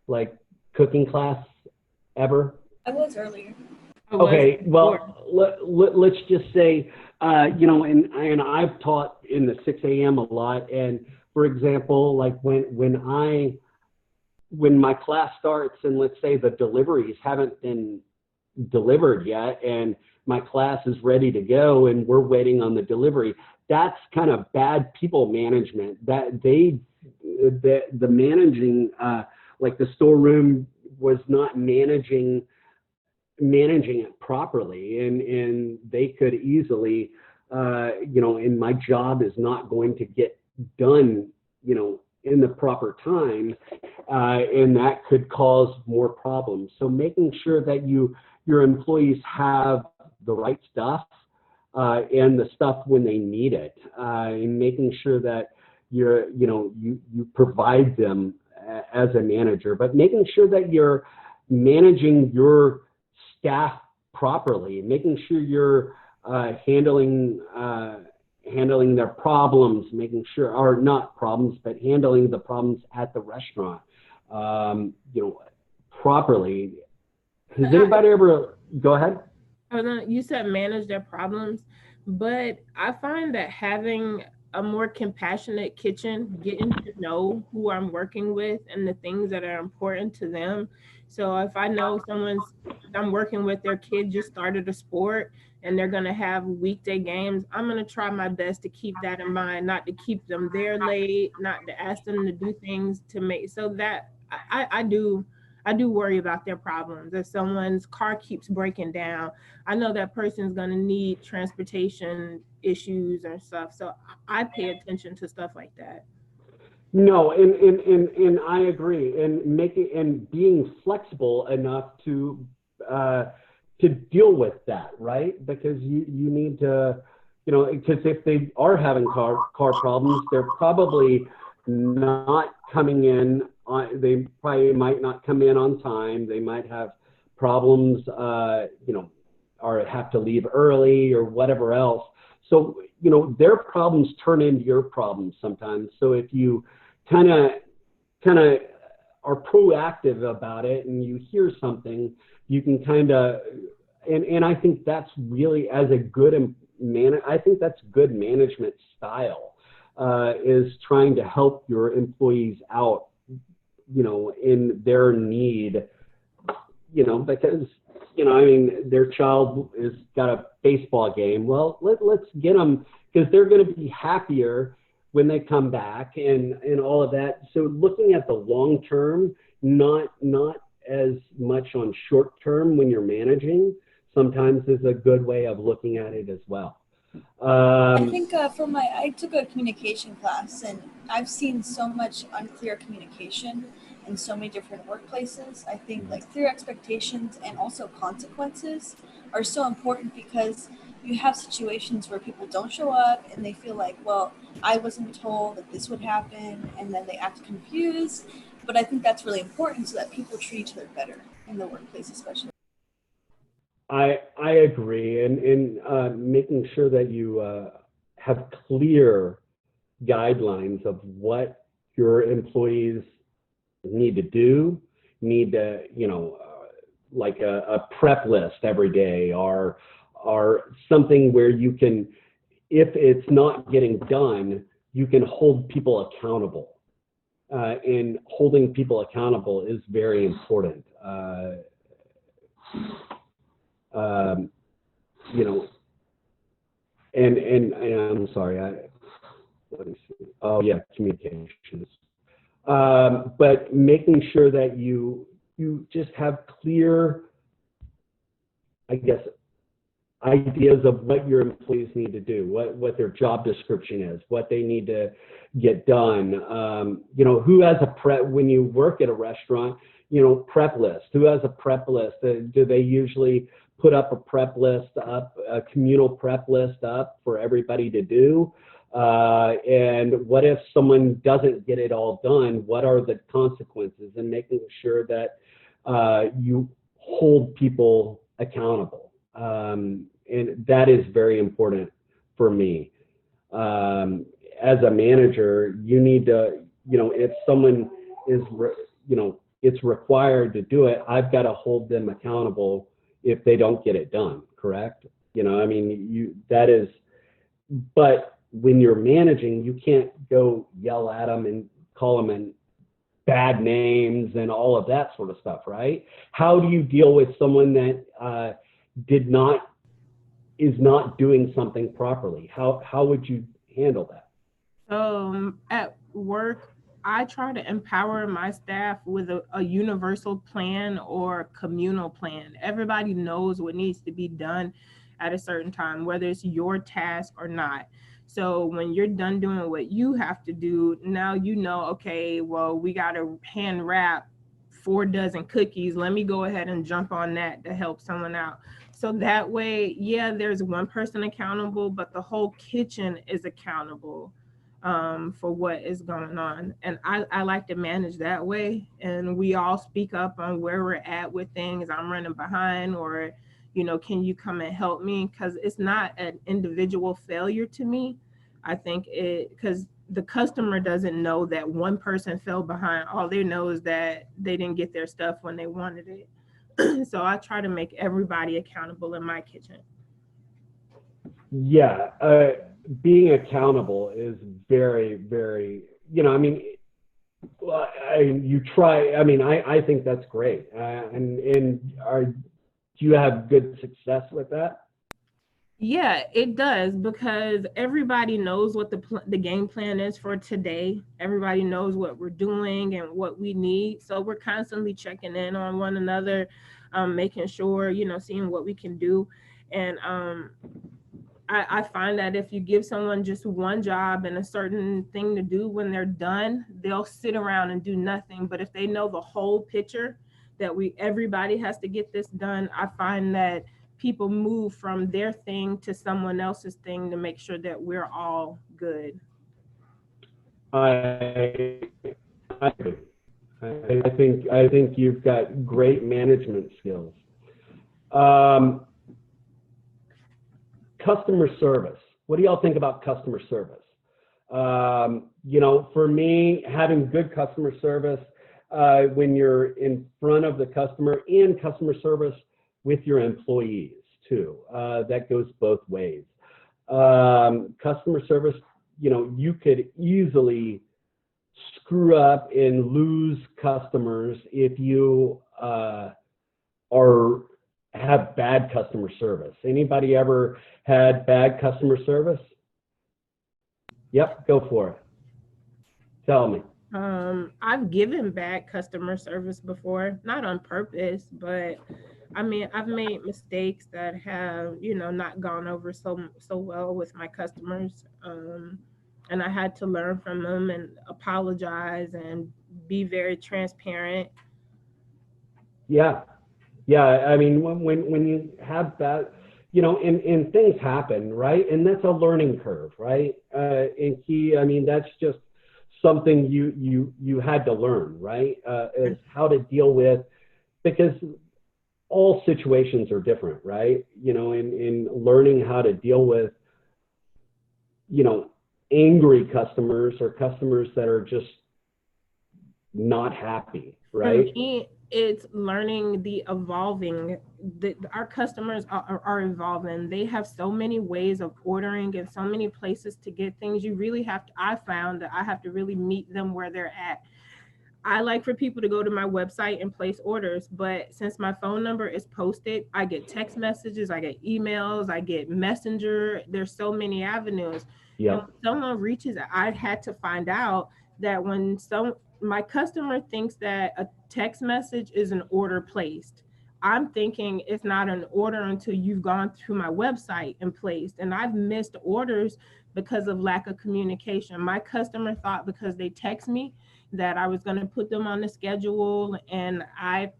like cooking class, ever? I was earlier. Okay, well, let's just say, you know, and I've taught in the 6 a.m. a lot. And for example, like when my class starts and let's say the deliveries haven't been delivered yet and my class is ready to go and we're waiting on the delivery, that's kind of bad people management. That the managing, like the storeroom was not managing it properly, and they could easily, you know, and my job is not going to get done, you know, in the proper time, and that could cause more problems. So making sure that your employees have the right stuff and the stuff when they need it, and making sure that you provide them as a manager, but making sure that you're managing your staff properly, making sure you're handling their problems, making sure, or not problems, but handling the problems at the restaurant, you know, properly. Has anybody ever, go ahead? You said manage their problems, but I find that having a more compassionate kitchen, getting to know who I'm working with and the things that are important to them. So if I know I'm working with, their kid just started a sport and they're going to have weekday games, I'm going to try my best to keep that in mind, not to keep them there late, not to ask them to do things to make, so that I do worry about their problems. If someone's car keeps breaking down, I know that person's going to need transportation issues and stuff. So I pay attention to stuff like that. No, and I agree. And being flexible enough to deal with that, right? Because you need to, you know, because if they are having car problems, they're probably not coming in. They probably might not come in on time. They might have problems, you know, or have to leave early or whatever else. So, you know, their problems turn into your problems sometimes. So if you kind of are proactive about it and you hear something, you can kind of, and I think that's really, as a good I think that's good management style, is trying to help your employees out, you know, in their need, you know, because, you know, I mean, their child has got a baseball game. Well, let's get them, because they're going to be happier when they come back and all of that. So looking at the long term, not as much on short term when you're managing, sometimes is a good way of looking at it as well. I think I took a communication class, and I've seen so much unclear communication in so many different workplaces. I think like clear expectations and also consequences are so important, because you have situations where people don't show up and they feel like, well, I wasn't told that this would happen, and then they act confused. But I think that's really important so that people treat each other better in the workplace, especially. I agree, and making sure that you have clear guidelines of what your employees need to do, need to, you know, like a prep list every day, or something where you can, if it's not getting done, you can hold people accountable. And holding people accountable is very important. You know, and I'm sorry, let me see. Oh yeah, communications. But making sure that you just have clear, I guess, ideas of what your employees need to do, what their job description is, what they need to get done. You know, who has a prep, when you work at a restaurant, you know, prep list, who has a prep list? Do they usually put up a prep list up, a communal prep list up for everybody to do? And what if someone doesn't get it all done? What are the consequences? And making sure that you hold people accountable. And that is very important for me. as a manager, you need to, if someone is, it's required to do it, I've got to hold them accountable if they don't get it done, correct? That is, but when you're managing, you can't go yell at them and call them in bad names and all of that sort of stuff, right? How do you deal with someone that is not doing something properly? How would you handle that? At work, I try to empower my staff with a universal plan or communal plan. Everybody knows what needs to be done at a certain time, whether it's your task or not. So when you're done doing what you have to do, now okay, well, we got to hand wrap 4 dozen cookies. Let me go ahead and jump on that to help someone out. So that way, yeah, there's one person accountable, but the whole kitchen is accountable for what is going on. And I like to manage that way. And we all speak up on where we're at with things. I'm running behind, or, can you come and help me? Because it's not an individual failure to me. I think because the customer doesn't know that one person fell behind. All they know is that they didn't get their stuff when they wanted it. So I try to make everybody accountable in my kitchen. Yeah, being accountable is very, very, you try. I think that's great. Do you have good success with that? Yeah, it does, because everybody knows what the game plan is for today. Everybody knows what we're doing and what we need. So we're constantly checking in on one another, making sure, seeing what we can do. And I find that if you give someone just one job and a certain thing to do, when they're done, they'll sit around and do nothing. But if they know the whole picture, that everybody has to get this done, I find that people move from their thing to someone else's thing to make sure that we're all good. I think you've got great management skills. Customer service. What do y'all think about customer service? For me, having good customer service when you're in front of the customer, and customer service with your employees too. That goes both ways. Customer service, you could easily screw up and lose customers if you have bad customer service. Anybody ever had bad customer service? Yep, go for it. Tell me. I've given bad customer service before, not on purpose, but I've made mistakes that have, not gone over so well with my customers. And I had to learn from them and apologize and be very transparent. Yeah. When you have that, and things happen, right? And that's a learning curve, right? That's just something you had to learn, right? Is how to deal with, because all situations are different, right? In learning how to deal with, angry customers or customers that are just not happy, right? For me, it's learning the evolving. Our customers are evolving. They have so many ways of ordering and so many places to get things. I found that I have to really meet them where they're at. I like for people to go to my website and place orders, but since my phone number is posted, I get text messages, I get emails, I get Messenger. There's so many avenues. Yeah. And when someone reaches, I had to find out that when my customer thinks that a text message is an order placed, I'm thinking it's not an order until you've gone through my website and placed. And I've missed orders because of lack of communication. My customer thought because they text me that I was going to put them on the schedule, and I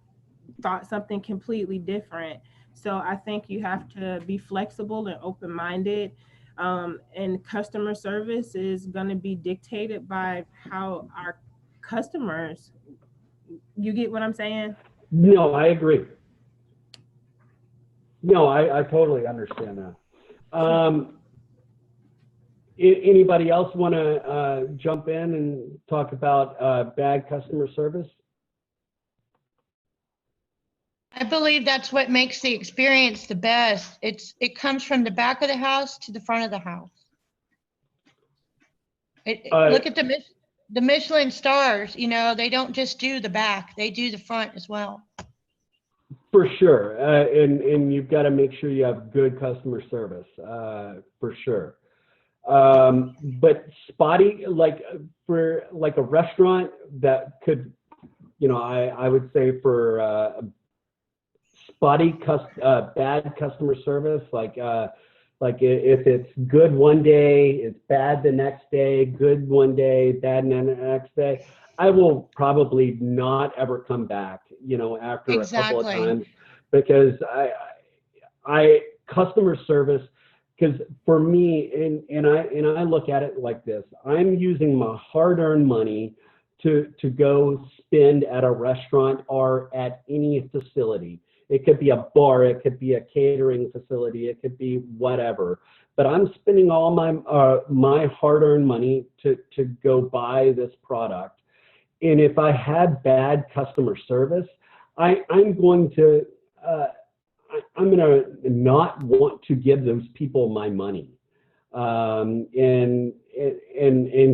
thought something completely different. So I think you have to be flexible and open-minded. And customer service is going to be dictated by how our customers, you get what I'm saying? No, I agree. No, I totally understand that. Anybody else want to jump in and talk about bad customer service? I believe that's what makes the experience the best. It comes from the back of the house to the front of the house. Look at the Michelin stars, you know, they don't just do the back, they do the front as well. For sure. And you've got to make sure you have good customer service, for sure. But spotty, like for like a restaurant that could, you know, I would say for spotty bad customer service, like if it's good one day, it's bad the next day, good one day, bad the next day, I will probably not ever come back, you know, after a couple of times, because I customer service, because for me, and I look at it like this, I'm using my hard-earned money to go spend at a restaurant or at any facility. It could be a bar, it could be a catering facility, it could be whatever. But I'm spending all my hard-earned money to go buy this product. And if I had bad customer service, I'm going to not want to give those people my money, and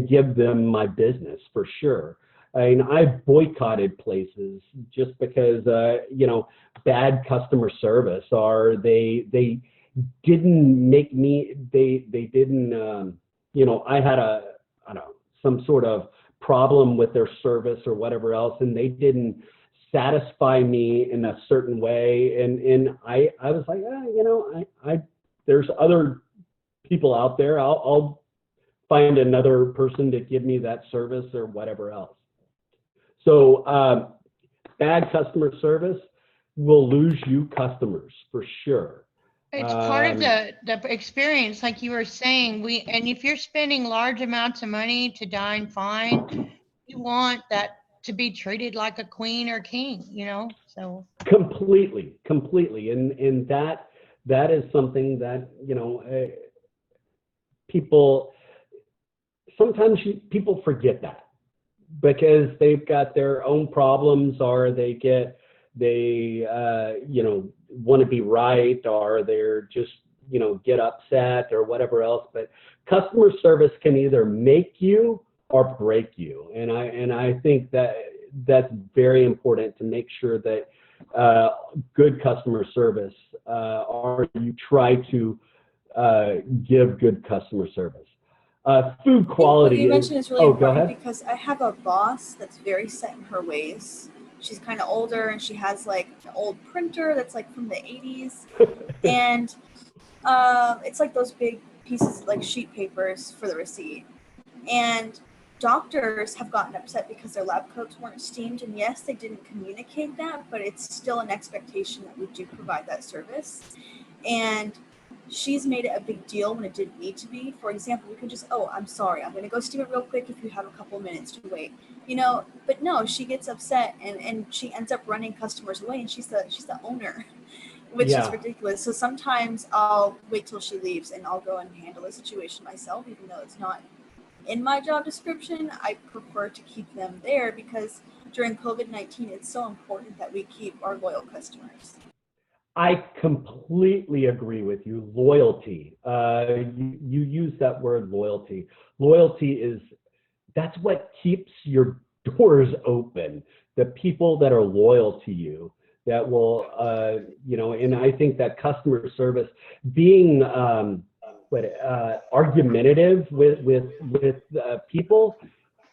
give them my business for sure. I mean, I boycotted places just because, you know, bad customer service, or they didn't make me, they didn't, you know, I had I don't know, some sort of problem with their service or whatever else, and they didn't satisfy me in a certain way. And I was like, you know, there's other people out there. I'll find another person to give me that service or whatever else. So bad customer service will lose you customers for sure. It's part of the experience, like you were saying. And if you're spending large amounts of money to dine fine, you want that to be treated like a queen or king, you know. So completely, and that is something that, you know, people sometimes forget that, because they've got their own problems, or they you know, want to be right, or they're just, you know, get upset or whatever else. But customer service can either make you or break you, and I think that that's very important, to make sure that good customer service, or you try to give good customer service. Food quality. What you mentioned is really go important, ahead. because I have a boss that's very set in her ways. She's kind of older, and she has like an old printer that's like from the 80s, and it's like those big pieces, like sheet papers for the receipt. And doctors have gotten upset because their lab coats weren't steamed, and yes, they didn't communicate that, but it's still an expectation that we do provide that service. And she's made it a big deal when it didn't need to be. For example, we could just, oh, I'm sorry, I'm going to go steam it real quick if you have a couple minutes to wait, you know. But no, she gets upset, and she ends up running customers away, and she's the owner, which is ridiculous. So sometimes I'll wait till she leaves, and I'll go and handle the situation myself, even though it's not in my job description. I prefer to keep them there, because during COVID-19, it's so important that we keep our loyal customers. I completely agree with you. Loyalty. You use that word, loyalty. Loyalty that's what keeps your doors open. The people that are loyal to you, that will, you know, and I think that customer service, being argumentative with people,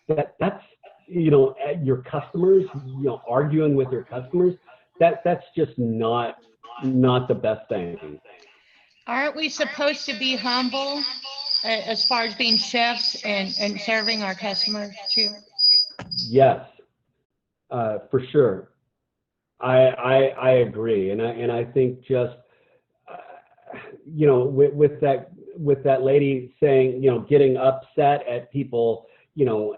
that's, you know, your customers, you know, arguing with your customers, that's just not the best thing. aren't we supposed to be humble as far as being chefs and serving our customers too? Yes, for sure. I agree, and I think just you know, with that lady saying, you know, getting upset at people, you know,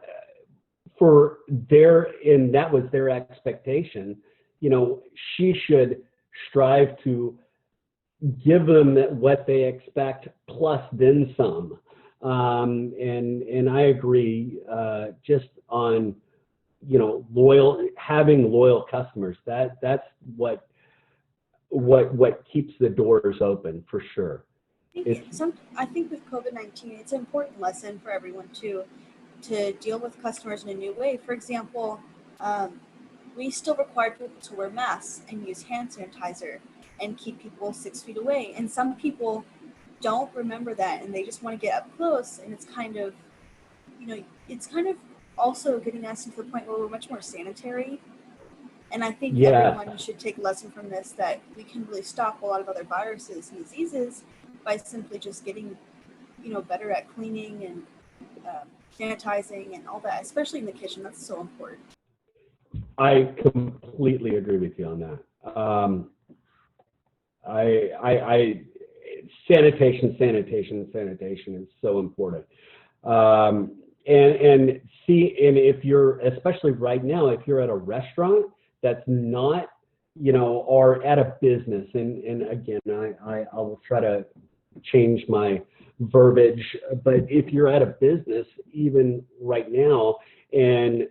and that was their expectation. You know, she should strive to give them what they expect plus then some. And I agree, just on, having loyal customers, that's what keeps the doors open for sure. I think with COVID-19, it's an important lesson for everyone to deal with customers in a new way. For example, we still require people to wear masks and use hand sanitizer and keep people 6 feet away. And some people don't remember that, and they just want to get up close. And it's kind of, also getting us to the point where we're much more sanitary. And I think everyone should take a lesson from this, that we can really stop a lot of other viruses and diseases by simply just getting, better at cleaning and sanitizing and all that, especially in the kitchen. That's so important. I completely agree with you on that. Sanitation is so important. And if you're, especially right now, if you're at a restaurant that's not, or at a business, and again, I will try to change my verbiage, but if you're at a business, even right now, and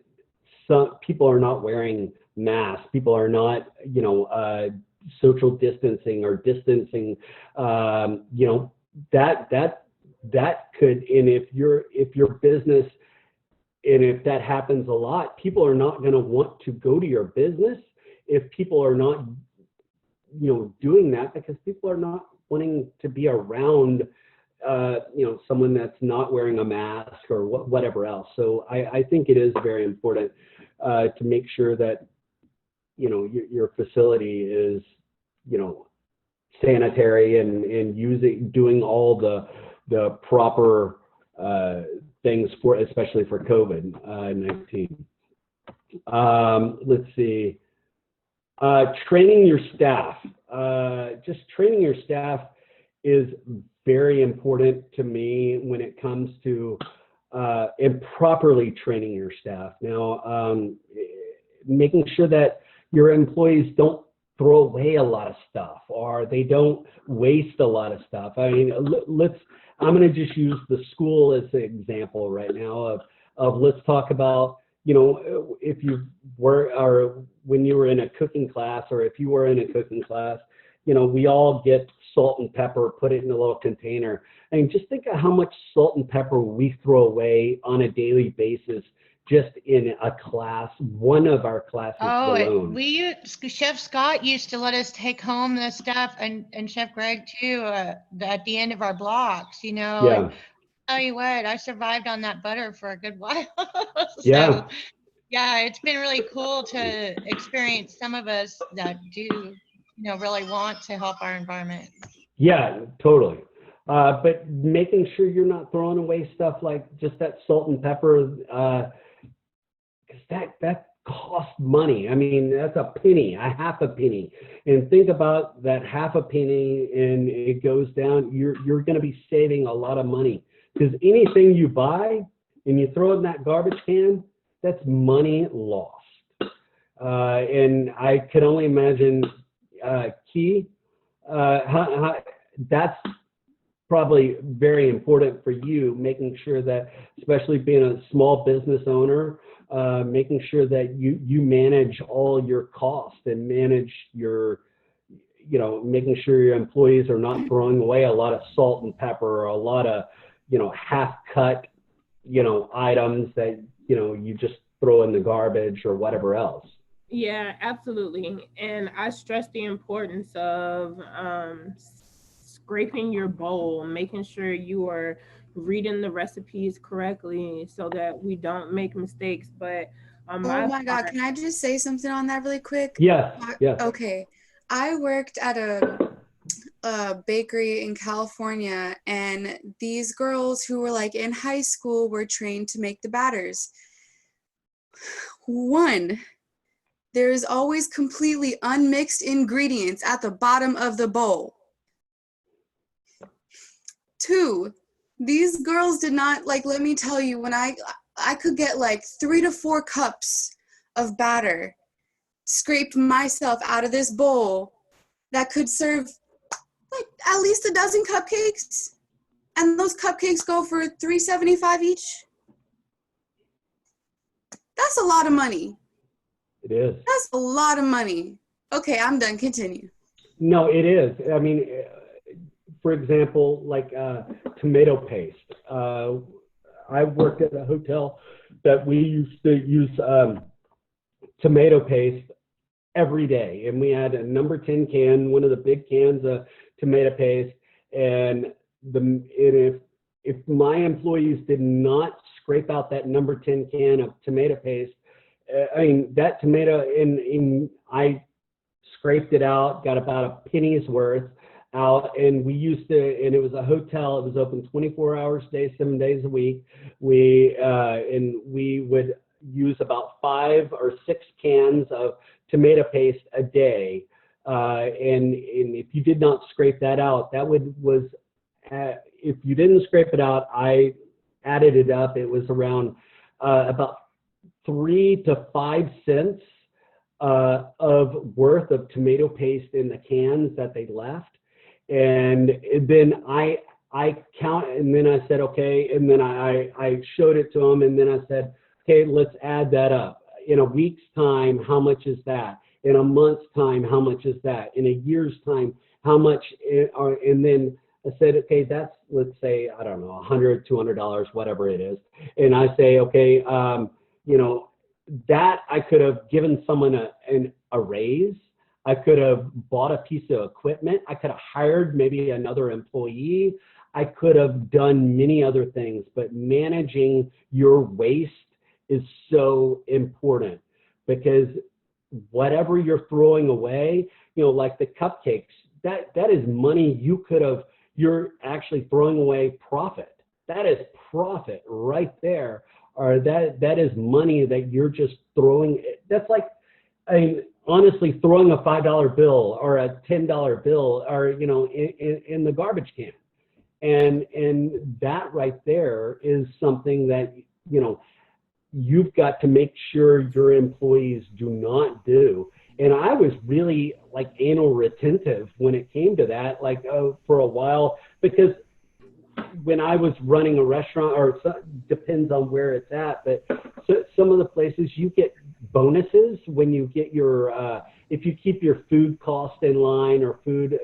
some people are not wearing masks, people are not, social distancing or distancing, that could, and if your business, and if that happens a lot, people are not going to want to go to your business if people are not, doing that, because people are not wanting to be around, someone that's not wearing a mask or whatever else. So I think it is very important to make sure that, your facility is, sanitary and doing all the proper things especially for COVID-19. Let's see. Training your staff. Just training your staff is very important to me when it comes to and properly training your staff. Now, making sure that your employees don't throw away a lot of stuff, or they don't waste a lot of stuff. I mean, I'm going to just use the school as an example right now of let's talk about, if you were, or when you were in a cooking class, or if you were in a cooking class, we all get salt and pepper, put it in a little container. I mean, just think of how much salt and pepper we throw away on a daily basis, just in a class, one of our classes alone. Chef Scott used to let us take home the stuff, and Chef Greg too, at the end of our blocks, Yeah. And tell you what, I survived on that butter for a good while. Yeah. Yeah, it's been really cool to experience some of us that do, really want to help our environment. Yeah, totally. But making sure you're not throwing away stuff like just that salt and pepper, because that costs money. I mean, that's a penny, a half a penny. And think about that half a penny, and it goes down. You're going to be saving a lot of money, because anything you buy and you throw in that garbage can, that's money lost. And I can only imagine, Key, that's probably very important for you, making sure that, especially being a small business owner, making sure that you manage all your costs and manage your, making sure your employees are not throwing away a lot of salt and pepper, or a lot of, half cut, items that, you just throw in the garbage or whatever else. Yeah, absolutely. And I stress the importance of scraping your bowl, making sure you are reading the recipes correctly so that we don't make mistakes. But on my God, can I just say something on that really quick? Yeah. Okay. I worked at a bakery in California, and these girls who were like in high school were trained to make the batters. One, there is always completely unmixed ingredients at the bottom of the bowl. Two, these girls did not, let me tell you, when I could get 3 to 4 cups of batter scraped myself out of this bowl that could serve at least a dozen cupcakes. And those cupcakes go for $3.75 each. That's a lot of money. It is. That's a lot of money. Okay, I'm done. Continue. No, it is. I mean, for example, like tomato paste. I worked at a hotel that we used to use tomato paste every day, and we had a number 10 can, one of the big cans of tomato paste, and if my employees did not scrape out that number 10 can of tomato paste, I mean, that tomato, I scraped it out, got about a penny's worth out, and we used to, and it was a hotel, it was open 24 hours a day, 7 days a week. We would use about 5 or 6 cans of tomato paste a day. And if you did not scrape that out, that was if you didn't scrape it out, I added it up. It was around about 3 to 5 cents of worth of tomato paste in the cans that they left. And then I count, and then I said, okay, and then I showed it to them, and then I said, okay, let's add that up. In a week's time, how much is that? In a month's time, how much is that? In a year's time, how much? And then I said, okay, that's, let's say, I don't know, $100, $200, whatever it is. And I say, okay, you know, that I could have given someone a raise. I could have bought a piece of equipment. I could have hired maybe another employee. I could have done many other things, but managing your waste is so important, because whatever you're throwing away, you know, like the cupcakes, that is money you could have, you're actually throwing away profit. That is profit right there. Or that is money that you're just throwing. That's like, I mean, honestly, throwing a $5 bill or a $10 bill, or, you know, in the garbage can. And that right there is something that, you know, you've got to make sure your employees do not do. And I was really like anal retentive when it came to that, like for a while, because when I was running a restaurant, or depends on where it's at, but some of the places you get bonuses when you get your, if you keep your food cost in line, or food,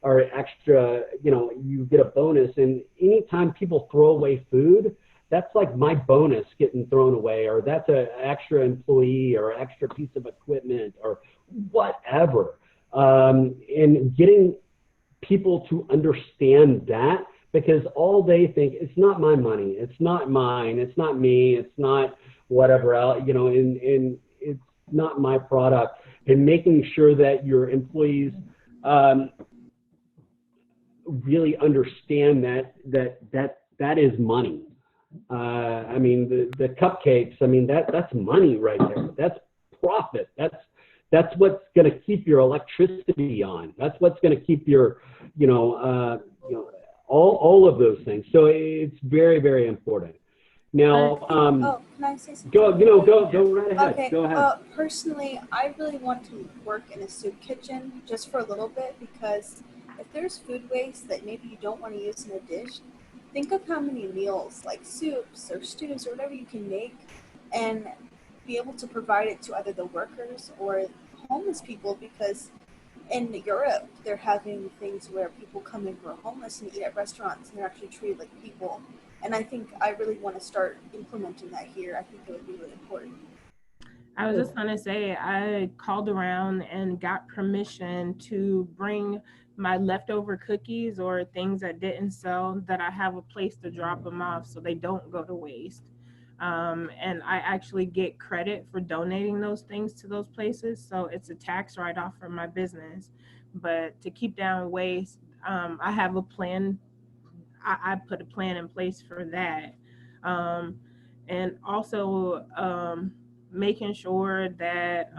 or extra, you know, you get a bonus. And anytime people throw away food, that's like my bonus getting thrown away, or that's an extra employee or extra piece of equipment or whatever. And getting people to understand that, because all they think, it's not my money, it's not mine, it's not me, it's not whatever else, you know, and it's not my product. And making sure that your employees really understand that is money. I mean, the cupcakes, I mean, that's money right there. That's profit. That's what's going to keep your electricity on. That's what's going to keep your, you know, all of those things. So it's very, very important. Now, can I say something? go right ahead. Okay. Go ahead. Personally, I really want to work in a soup kitchen just for a little bit, because if there's food waste that maybe you don't want to use in a dish, think of how many meals, like soups or stews or whatever, you can make and be able to provide it to either the workers or homeless people, because in Europe, they're having things where people come in who are homeless and eat at restaurants, and they're actually treated like people. And I think I really want to start implementing that here. I think it would be really important. I was just going to say, I called around and got permission to bring my leftover cookies or things that didn't sell, that I have a place to drop them off so they don't go to waste. And I actually get credit for donating those things to those places. So it's a tax write-off for my business. But to keep down waste, I have a plan. I put a plan in place for that. And also making sure that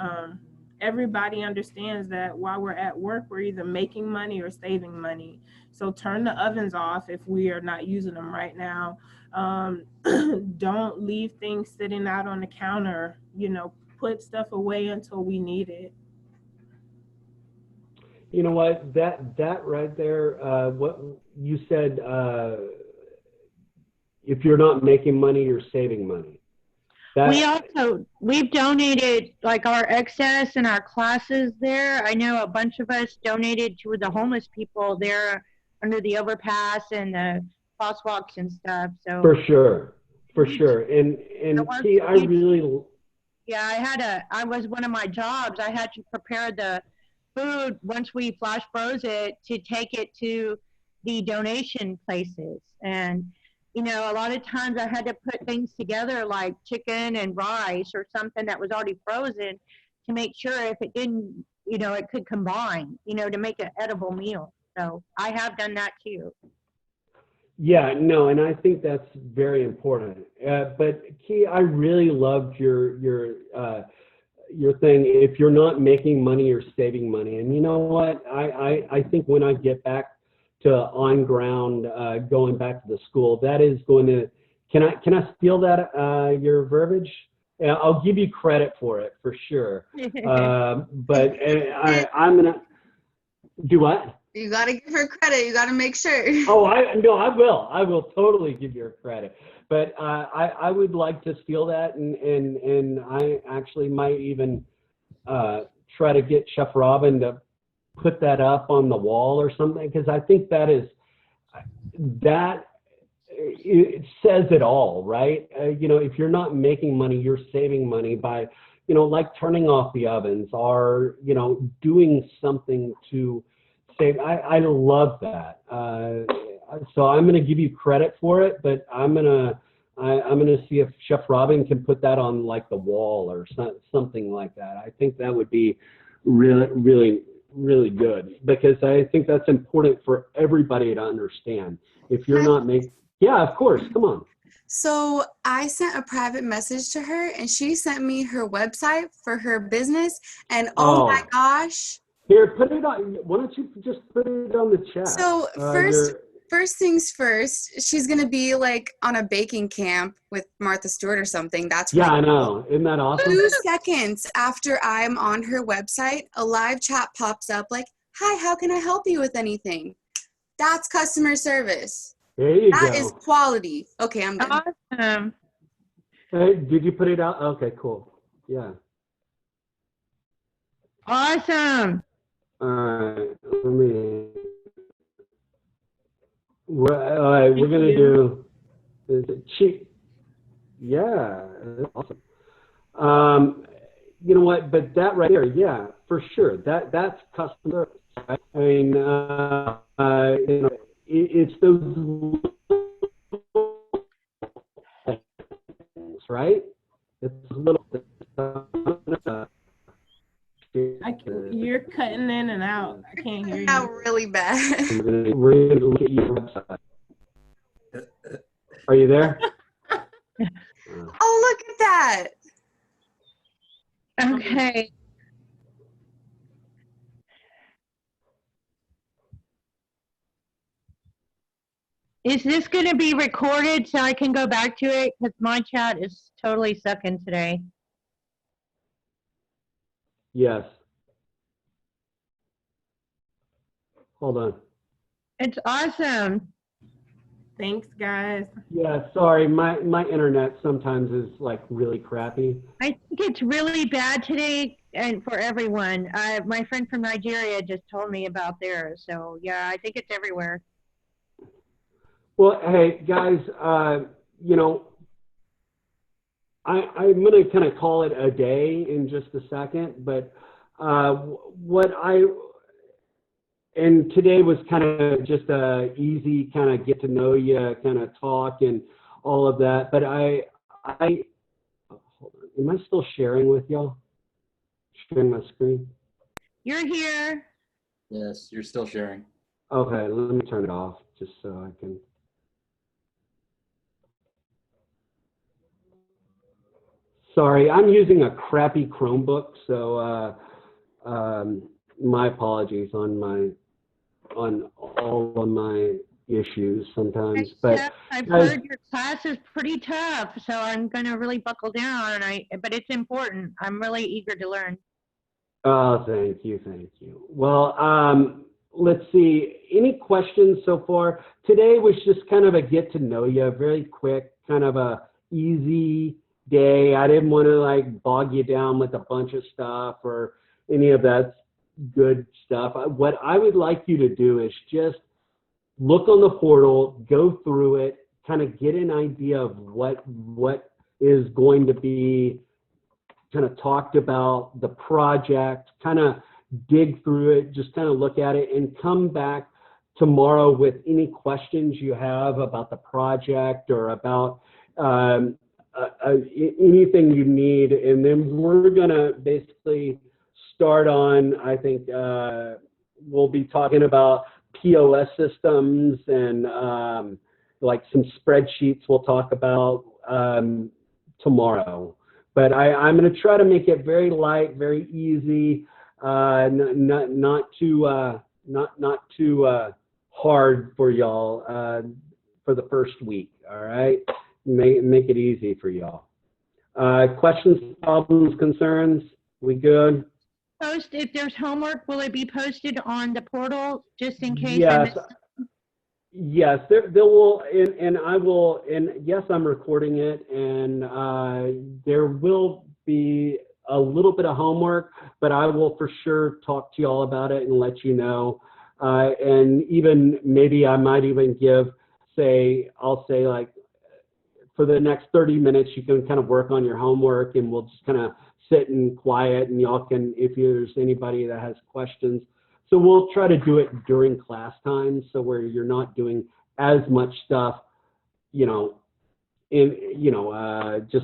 everybody understands that while we're at work, we're either making money or saving money. So turn the ovens off if we are not using them right now. Don't leave things sitting out on the counter. You know, put stuff away until we need it. You know what? That right there, what you said, if you're not making money, you're saving money. We've donated like our excess in our classes there. I know a bunch of us donated to the homeless people there under the overpass and the crosswalks and stuff. So For sure. And see, I really, yeah, I was one of my jobs. I had to prepare the food once we flash froze it to take it to the donation places. And, you know, a lot of times I had to put things together like chicken and rice or something that was already frozen to make sure if it didn't, you know, it could combine, you know, to make an edible meal. So I have done that too. yeah, no, and I think that's very important. But Key, I really loved your thing. If you're not making money, you're saving money. And you know what? I think when I get back to on ground, going back to the school, that is going to. Can I steal that your verbiage? Yeah, I'll give you credit for it for sure. But I'm gonna do what? You gotta give her credit. You gotta make sure. Oh, I will. I will totally give you her credit. But I would like to steal that, and I actually might even try to get Chef Robin to put that up on the wall or something, because I think that it says it all, right? You know, if you're not making money, you're saving money by, you know, like turning off the ovens or, you know, doing something to save. I love that. So I'm going to give you credit for it, but I'm going to see if Chef Robin can put that on like the wall or something like that. I think that would be really, really, really good, because I think that's important for everybody to understand. If you're not making, yeah, of course, come on. So I sent a private message to her, and she sent me her website for her business, and oh my gosh. Here, put it on. Why don't you just put it on the chat? So first things first, she's gonna be like on a baking camp with Martha Stewart or something. That's yeah, really I know. Isn't that awesome? 2 seconds after I'm on her website, a live chat pops up like, "Hi, how can I help you with anything?" That's customer service. There you go. That is quality. Okay, I'm done. Awesome. Hey, did you put it out? Okay, cool. Yeah. Awesome. All right. Let me. All right, we're gonna do. Is it cheap? Yeah, that's awesome. You know what? But that right there, yeah, for sure. That's customer service. Right? I mean, you know, it's those things, right? It's little. You're cutting in and out. I can't hear Now you. really bad. We're gonna look at your website. Are you there? Oh, look at that. Okay. Is this going to be recorded so I can go back to it? Because my chat is totally sucking today. Yes. Hold on. It's awesome. Thanks, guys. Yeah, sorry, my internet sometimes is like really crappy. I think it's really bad today and for everyone. My friend from Nigeria just told me about theirs. So yeah, I think it's everywhere. Well, hey guys, you know, I'm gonna kind of call it a day in just a second, but and today was kind of just a easy kind of get to know you kind of talk and all of that. But hold on. Am I still sharing with y'all? Sharing my screen? You're here. Yes, you're still sharing. Okay, let me turn it off just so I can. Sorry, I'm using a crappy Chromebook, so my apologies on all of my issues sometimes. But I've heard your class is pretty tough, so I'm going to really buckle down. But it's important. I'm really eager to learn. Oh, thank you, thank you. Well, let's see. Any questions so far? Today was just kind of a get to know you, very quick, kind of a easy day. I didn't want to like bog you down with a bunch of stuff or any of that good stuff. What I would like you to do is just look on the portal, go through it, kind of get an idea of what is going to be kind of talked about, the project, kind of dig through it, just kind of look at it and come back tomorrow with any questions you have about the project or about anything you need. And then we're going to basically start on, I think we'll be talking about POS systems and like some spreadsheets we'll talk about tomorrow. But I'm going to try to make it very light, very easy, not too hard for y'all for the first week. All right, make it easy for y'all. Questions, problems, concerns? We good? Post, if there's homework, will it be posted on the portal just in case? Yes. Yes, there will, and I will, and yes, I'm recording it, and there will be a little bit of homework, but I will for sure talk to you all about it and let you know. And even maybe I might even give, I'll say like, for the next 30 minutes, you can kind of work on your homework, and we'll just kind of sit and quiet, and y'all can, if there's anybody that has questions. So we'll try to do it during class time, so where you're not doing as much stuff, just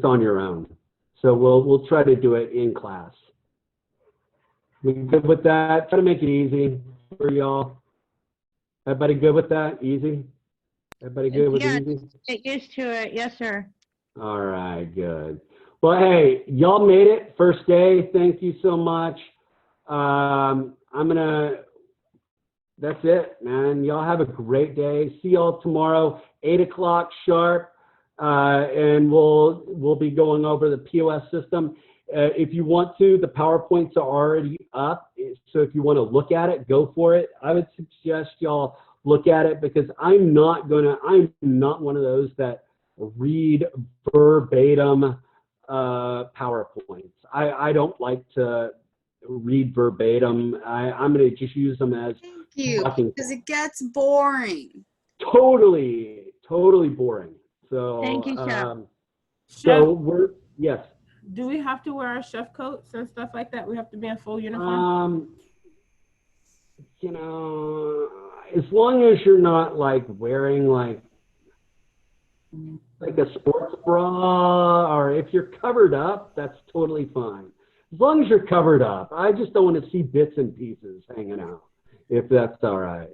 on your own. So we'll try to do it in class. We good with that? Try to make it easy for y'all. Everybody good with that? Easy? Everybody good with easy? Get used to it. Yes, sir. All right, good. Well, hey, y'all made it. First day. Thank you so much. That's it, man. Y'all have a great day. See y'all tomorrow, 8 o'clock sharp, and we'll be going over the POS system. If you want to, the PowerPoints are already up, so if you want to look at it, go for it. I would suggest y'all look at it because I'm not one of those that read verbatim PowerPoints. I don't like to read verbatim. I'm going to just use them as because it gets boring. Totally boring. So thank you, Chef. Yes. Do we have to wear our chef coats and stuff like that? We have to be in full uniform? As long as you're not like wearing like a sports bra, or if you're covered up, that's totally fine. As long as you're covered up. I just don't want to see bits and pieces hanging out, if that's all right.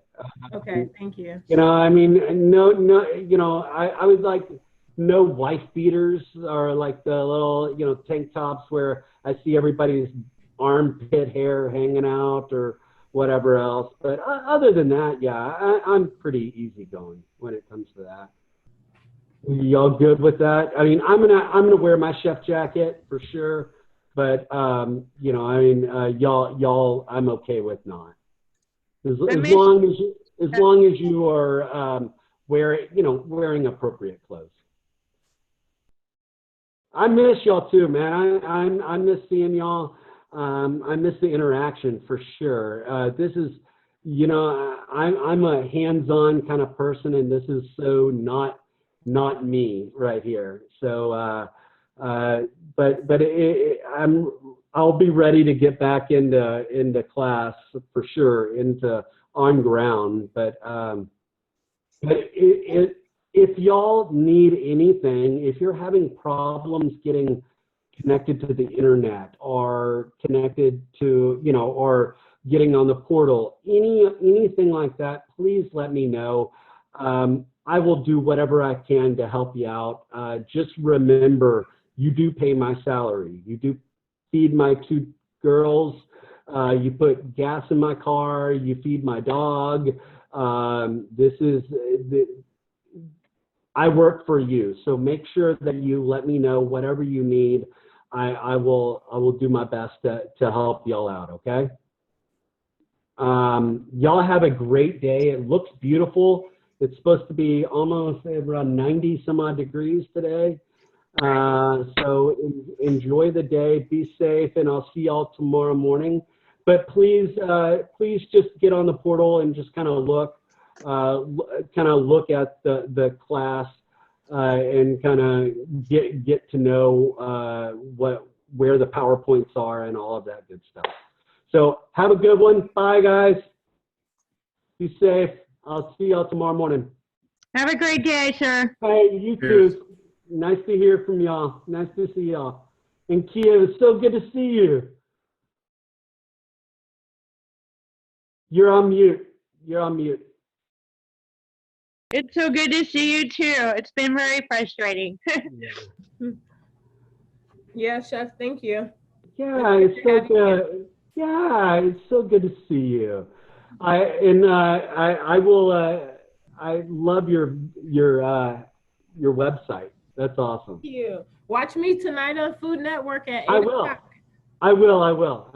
Okay, thank you. I mean, I would like no wife beaters or like the little, tank tops where I see everybody's armpit hair hanging out or whatever else. But other than that, yeah, I'm pretty easygoing when it comes to that. Y'all good with that? I mean, I'm gonna wear my chef jacket for sure, but y'all, I'm okay with not. As long as you are wearing appropriate clothes. I miss y'all too, man. I miss seeing y'all. I miss the interaction for sure. This is, I'm a hands-on kind of person, and this is so not me right here. So, I'll be ready to get back into class for sure, into on ground. But if y'all need anything, if you're having problems getting connected to the internet or connected to, or getting on the portal, anything like that, please let me know. I will do whatever I can to help you out. Just remember, you do pay my salary. You do feed my 2 girls. You put gas in my car. You feed my dog. I work for you. So make sure that you let me know whatever you need. I will do my best to help y'all out. Okay. Y'all have a great day. It looks beautiful. It's supposed to be almost around 90 some odd degrees today. So enjoy the day, be safe, and I'll see y'all tomorrow morning. But please just get on the portal and just kind of look at the class and kind of get to know where the PowerPoints are and all of that good stuff. So have a good one. Bye, guys. Be safe. I'll see y'all tomorrow morning. Have a great day, sir. Hey, you Cheers. too. Nice to hear from y'all. Nice to see y'all. And Kia, it's so good to see you. You're on mute. You're on mute. It's so good to see you too. It's been very frustrating. Yeah, Chef, thank you. Yeah, it's so good. Yeah, it's so good to see you. I love your website. That's awesome. Thank you. Watch me tonight on Food Network at 8 I will. o'clock. I will. All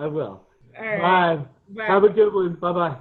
right. Bye. Bye. Have a good one. Bye-bye.